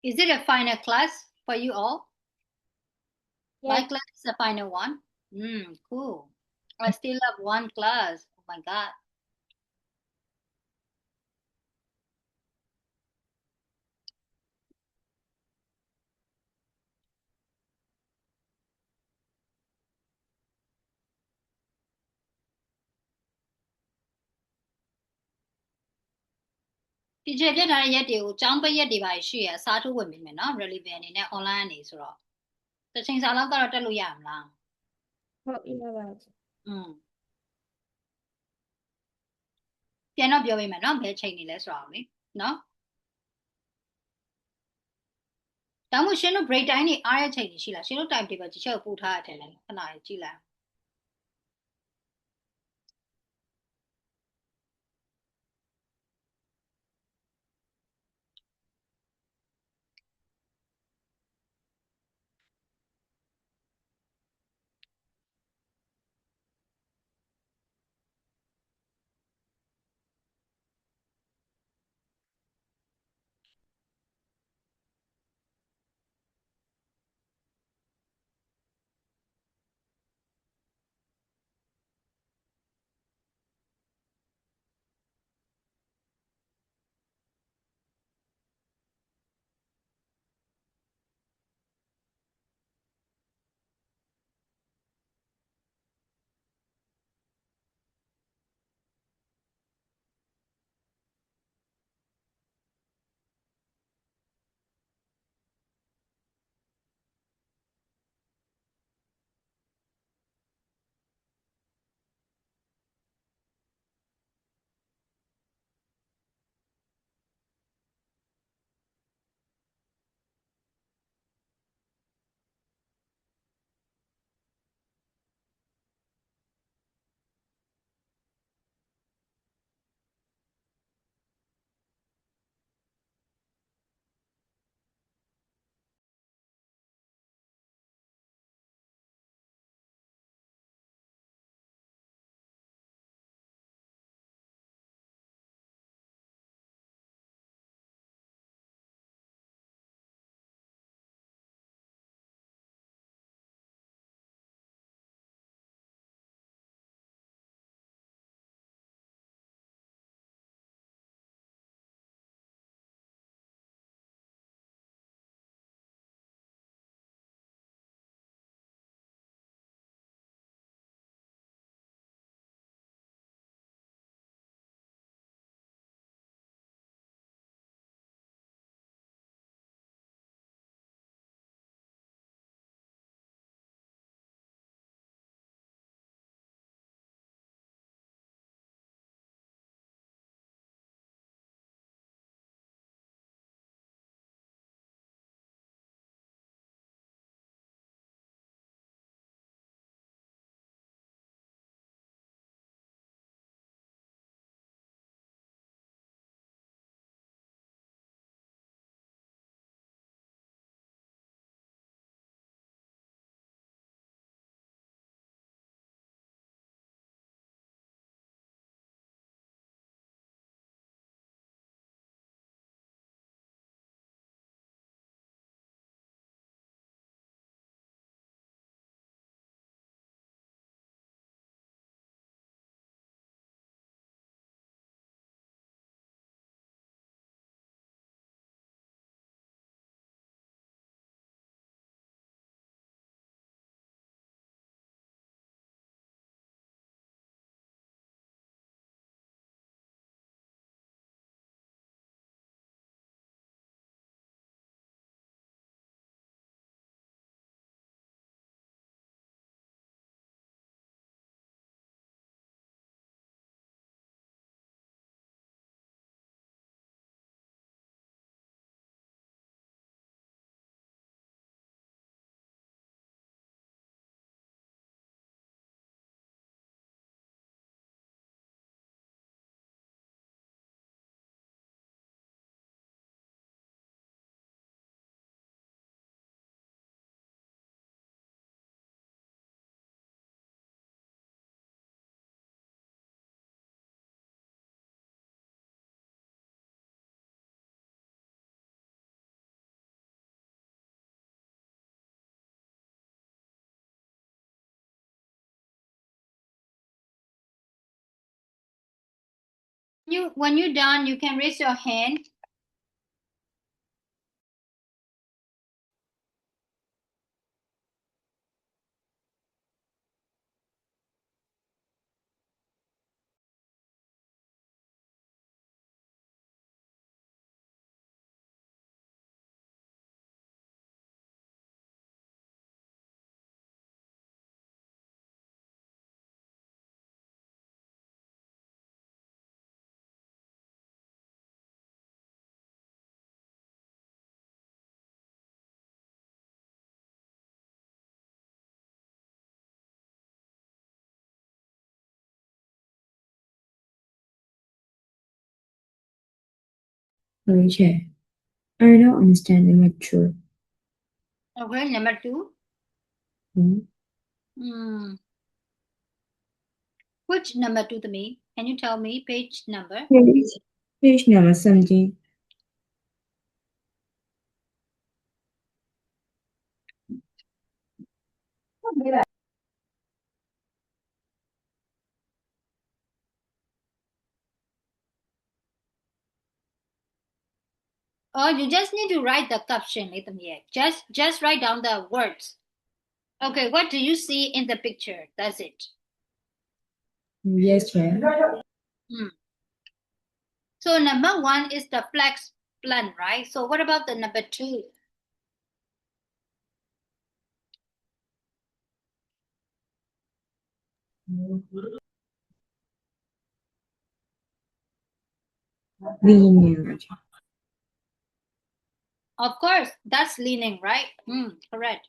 Is it a final class for you all? My Yes. class is a final one. Cool. I still have one class. Oh my God. ဒီချက်ပြတ်ထားတဲ့ရက်တွေကိုចောင်းပိတ်ရက်တွေပါရှိရအစားထိုးဝင်ပြီမယ်နော် relevant အနေနဲ့ online အနေဆိုတော့တစ်ချိန်စာလောက်ကတော့တက်လို့ရမလား ဟုတ်ရပါပြီ ပြန်တော့ပြောပေးမယ်နော်ဘယ်ချိန်နေလဲဆိုတော့လေနော်ဒါမှမဟုတ်ရှင်တို့ break time တွေအားရချိန်တွေရှိလားရှင်တို့ time table ဒီချက်ကိုပို့ထားရတယ်လေခဏလေးကြည့်လိုက် When you're done, you can raise your hand. Sorry, Chair. I don't understand the mature. Okay, number 2. Hmm. Which number 2 to me? Can you tell me page number? Page number 17. Oh, you just need to write the caption. Just write down the words. Okay, what do you see in the picture? That's it. Yes, Chair. So number 1 is the flax plant, right? So what about the number 2? Leaning. Of course, that's leaning, right? Correct.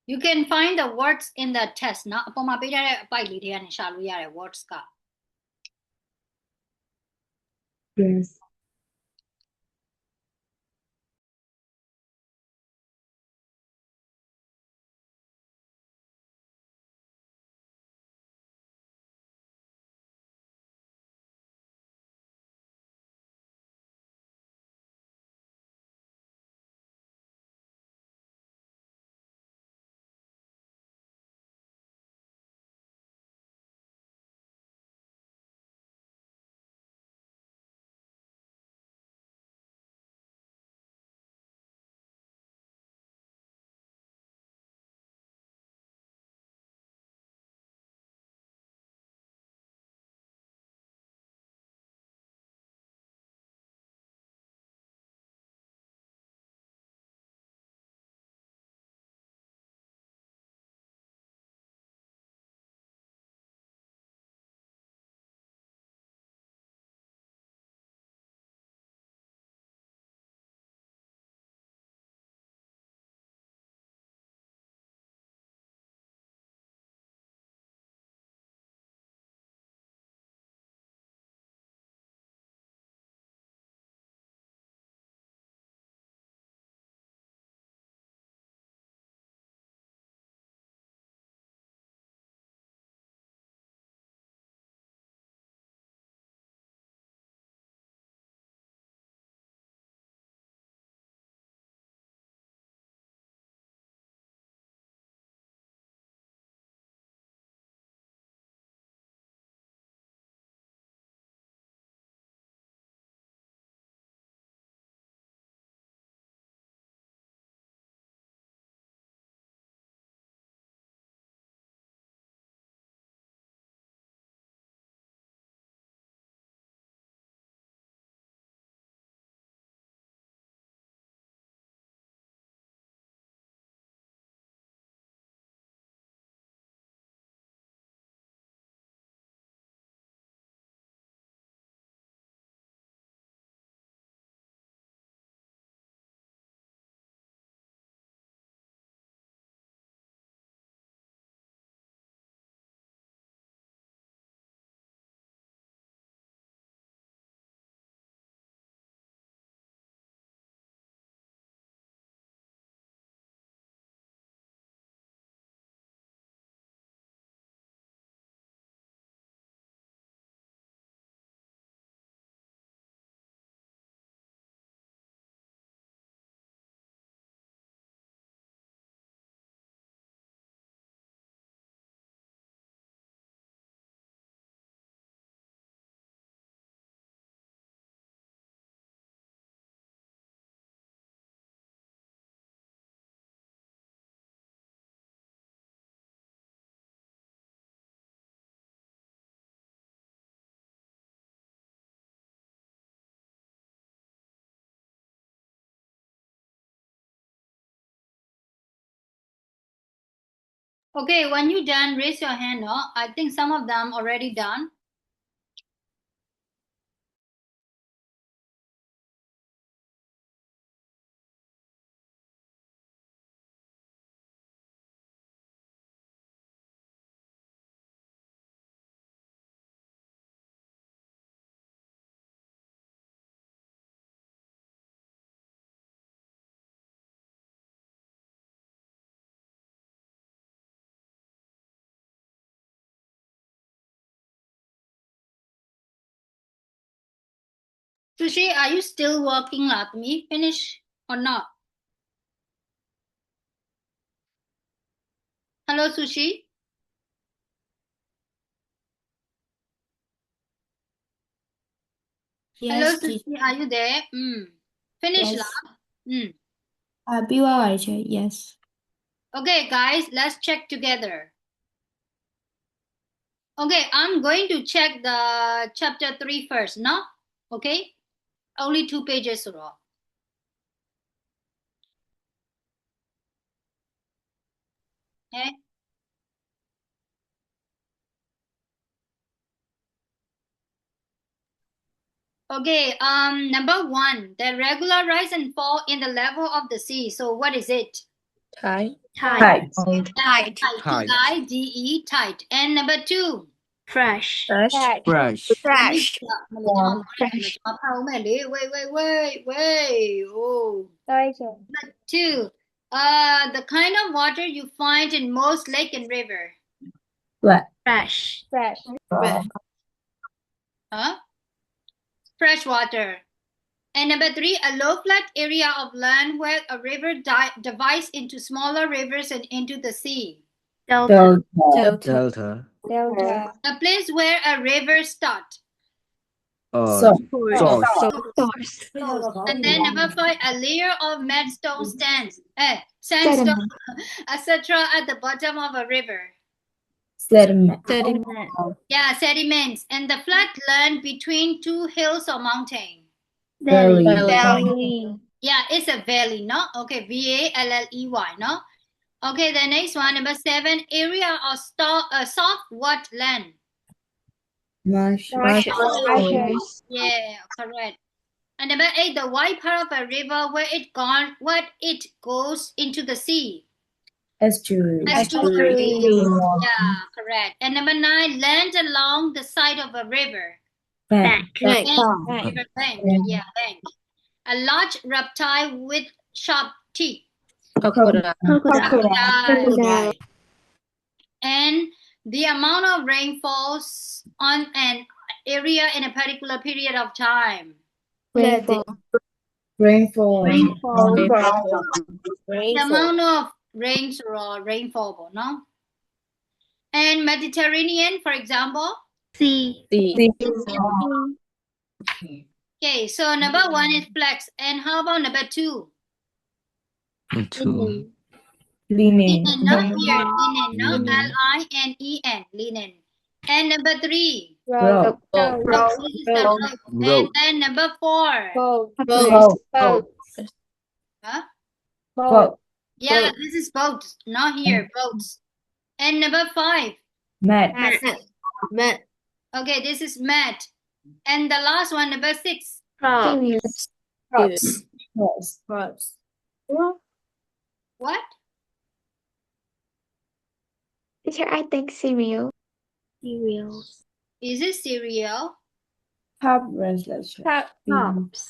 You can find the words in the test เนาะအပေါ်မှာပေးထားတဲ့အပိုက်လေးတွေကနေရှာလို့ရတယ် words က Yes. Okay, when you done, raise your hand. No, I think some of them already done. Sushi, are you still working at me? Finish or not? Hello, Sushi. Hello, Yes, teacher. Sushi, are you there? Finish Yes. lah. BYY, teacher. Yes. Okay, guys, let's check together. Okay, I'm going to check the chapter 3 first, no? Okay? Only 2 pages raw. Okay? Okay, number 1, the regular rise and fall in the level of the sea. So what is it? Tide. Tide. Tide. Tide. T-I-D-E, tide. And number 2? Fresh. Brush. Fresh. Fresh. Wait. Oh. Number 2. The kind of water you find in most lake and river. What? Fresh. Huh? Fresh water. And number 3, a low flat area of land where a river divides into smaller rivers and into the sea. Delta. Delta. A place where a river starts. Source. And then number 5, a layer of mudstone sandstone, etc. at the bottom of a river. Sediment. Yeah, sediments. And the flat land between 2 hills or mountain. Valley. Yeah, it's a valley, no? Okay, V-A-L-L-E-Y, no? Okay, the next one, number 7, area of soft what land? Marsh. Yeah, correct. And number 8, the wide part of a river where it goes into the sea. Estuary. Yeah, correct. And number 9, land along the side of a river. Bank. River bank. Yeah, bank. A large reptile with sharp teeth. Crocodile. And the amount of rain falls on an area in a particular period of time. Rainfall. The amount of rains or rainfall, no? And Mediterranean, for example? Sea. Okay, so number 1 is flex. And how about number 2? Two. Linen. Not here, linen, no? L-I-N-E-N, linen. And number 3? Rope. This is the rope. And Rope. then number 4? Huh? Boat. Yeah, this is boats, not here, boats. And number 5? Mat. Okay, this is mat. And the last one, number 6? Crops. What? Teacher, I think cereal. Cereals. Is it cereal? Top translation. Crops.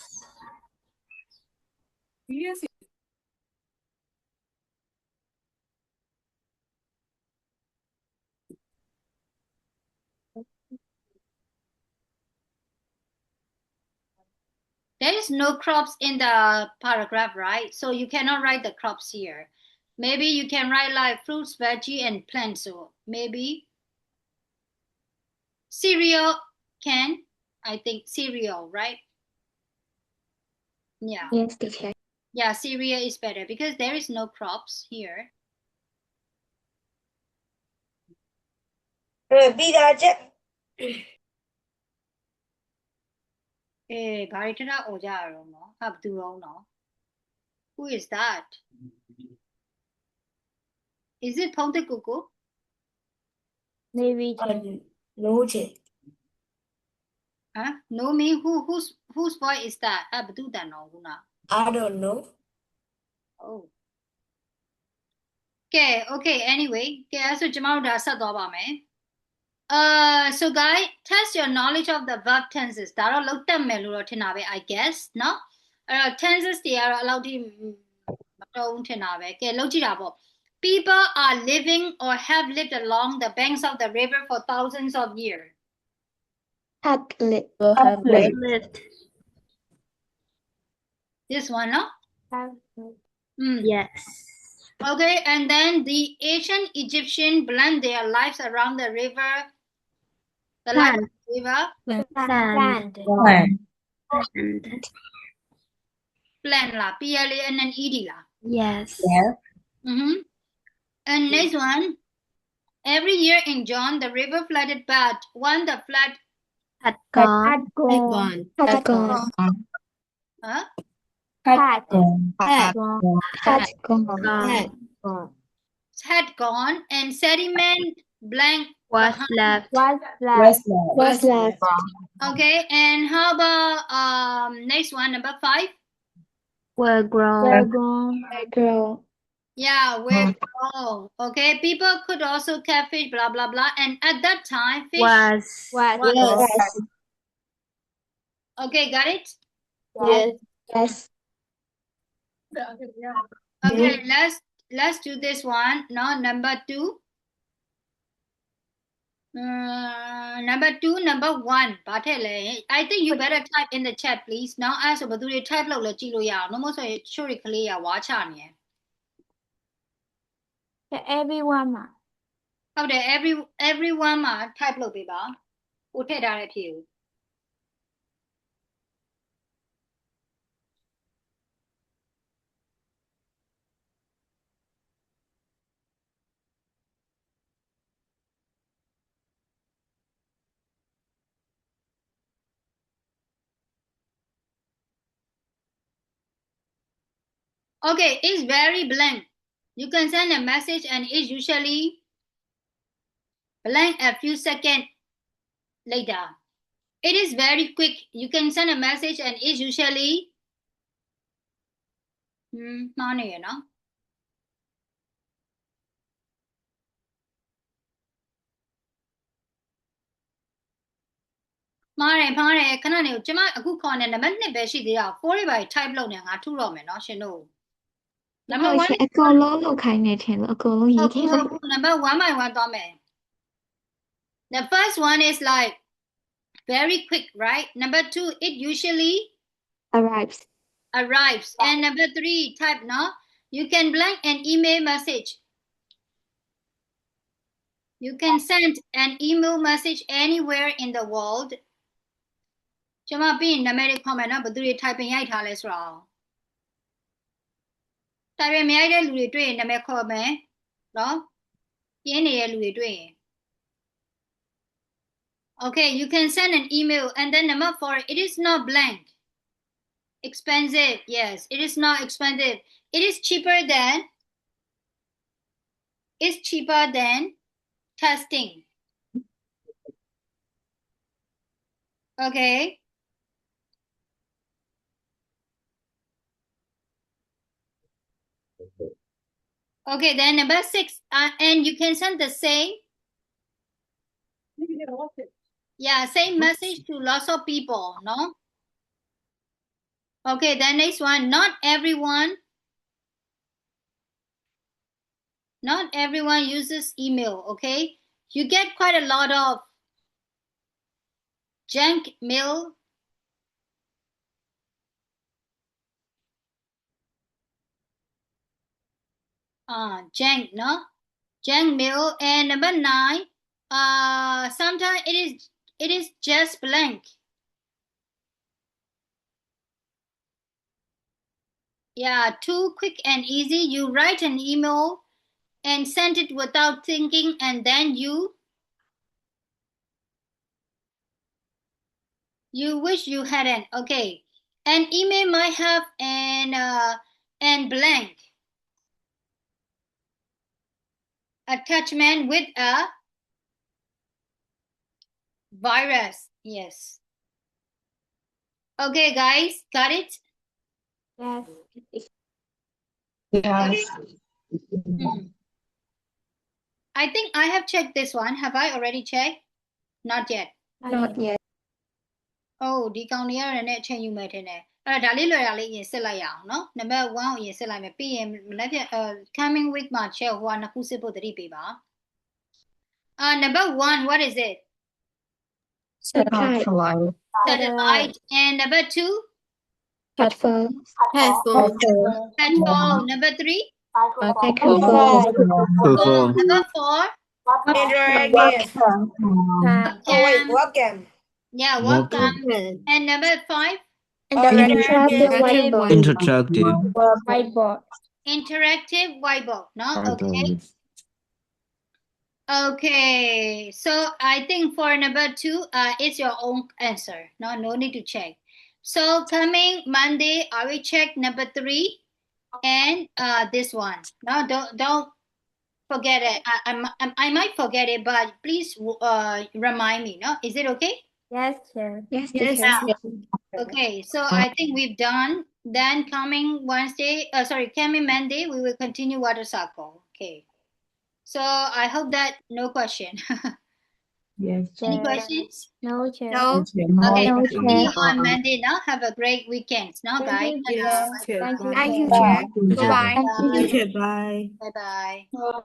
There is no crops in the paragraph, right? So you cannot write the crops here. Maybe you can write like fruits, veggie, and plants. So maybe cereal can. I think cereal, right? Yeah. Yes, teacher. Yeah, cereal is better because there is no crops here. Who is that? Is it Ponte Cuckoo? Maybe No, Jay. Huh? No me? Whose voice is that? Ah, badu dan no guna. I don't know. Oh. Okay, anyway. So jamao da sat daw ba mai. So guys, test your knowledge of the verb tenses. ဒါတော့လောက်တက်မယ်လို့တော့ထင်တာပဲ I guess เนาะအဲ့တော့ tenses တွေကတော့အလောက်ထိမတော်ဘူးထင်တာပဲကဲလောက်ကြည့်တာပေါ့ People are living or have lived along the banks of the river for thousands of years. had lit. Have lived. Lived. This one, no? Yes. Okay, and then the ancient Egyptian blend their lives around the river. The life of the river. Sand. Plan la. P-L-A-N-N-E-D la. Yes. And next one. Every year in June, the river flooded bad. When the flood Had gone. Had gone. huh? Had gone. Had gone and sediment blank Was behind. left. Was left. Okay, and how about next one, number 5? Were grown. Grow. Yeah, where grown. Okay, people could also catch fish, blah blah blah. And at that time, fish Was. Okay, got it? Yes. Okay, let's do this one. Now number 2. Number 2, number 1. I think you better type in the chat, please. Now ask about the type lo chi lo ya. No more so sure clear watch on ye. Everyone. ဟုတ်တယ် everyone မှာ type လုပ်ပေးပါကိုထည့်ထားတဲ့အဖြေကို Okay, it's very blank. You can send a message and it's usually blank a few seconds later. It is very quick. You can send a message and it's usuallyမှားနေရနော် မှားတယ်ခဏနေကျမအခုခေါ်နေနံပါတ်2ပဲရှိသေးတာ4တွေပါ type လုပ်နေငါထုတော့မယ်နော်ရှင်တို့ number 1 အကုန်လုံးလုပ်ခိုင်းနေတယ်လို့အကုန်လုံးရေးထည့်လိုက် number 1 by 1သွားမယ် The first one is like very quick, right? Number 2, it usually arrives. And number 3, type no. You can blank an email message. You can send an email message anywhere in the world. ကျွန်မပြီးရင်နာမည်လေးခေါ်မယ်နော်ဘယ်သူတွေ typing ရိုက်ထားလဲဆိုတော့ typing မရိုက်တဲ့လူတွေတွေ့ရင်နာမည်ခေါ်မယ်နော်ပြင်းနေတဲ့လူတွေတွေ့ရင် Okay, you can send an email and then number 4, it is not blank. Expensive, yes, it is not expensive. It is cheaper than testing. Okay. Okay, then number 6, and you can send the same. Yeah, same message to lots of people, no? Okay, then next one, not everyone uses email, okay? You get quite a lot of junk mail. Junk, no? Junk mail. And number 9, sometimes it is just blank. Yeah, too quick and easy. You write an email and send it without thinking, and then you wish you hadn't. Okay, an email might have an blank attachment with a Virus. Yes. Okay, guys, got it? Yes. Yes. I think I have checked this one. Have I already checked? Not yet. Not yet. Oh, ဒီကောင်တွေကတော့လည်းအချိန်ယူမယ်ထင်တယ်။အဲ့ဒါလေးလွယ်တာလေးရင်စစ်လိုက်ရအောင်နော်။ Number 1ကိုရင်စစ်လိုက်မယ်။ပြီးရင်မနေ့ကcoming week မှာ check ဟိုကနှစ်ခုစစ်ဖို့သတိပေးပါ။ Number 1, what is it? Satellite. Satellite. And number 2? Headphone. Headphone. Number 3? Microphone. Number 4? Webcam. Yeah, webcam. And number 5? Interactive whiteboard. Interactive. Whiteboard. Interactive whiteboard. No? Okay. Okay. So I think for number 2, it's your own answer. No need to check. So coming Monday, I will check number 3 and this one. No, don't forget it. I might forget it, but please remind me. No, is it okay? Yes, sir. Yes, Okay, so I think we've done. Then coming coming Monday, we will continue water cycle. Okay. So I hope that no question. Yes. Any questions? No, chair. Okay, No, see you chair. on Monday now. Have a great weekend. Now, guys. Thank you, Thank you, Thank you, chair. chair. Bye-bye. Thank you. Bye. Bye bye.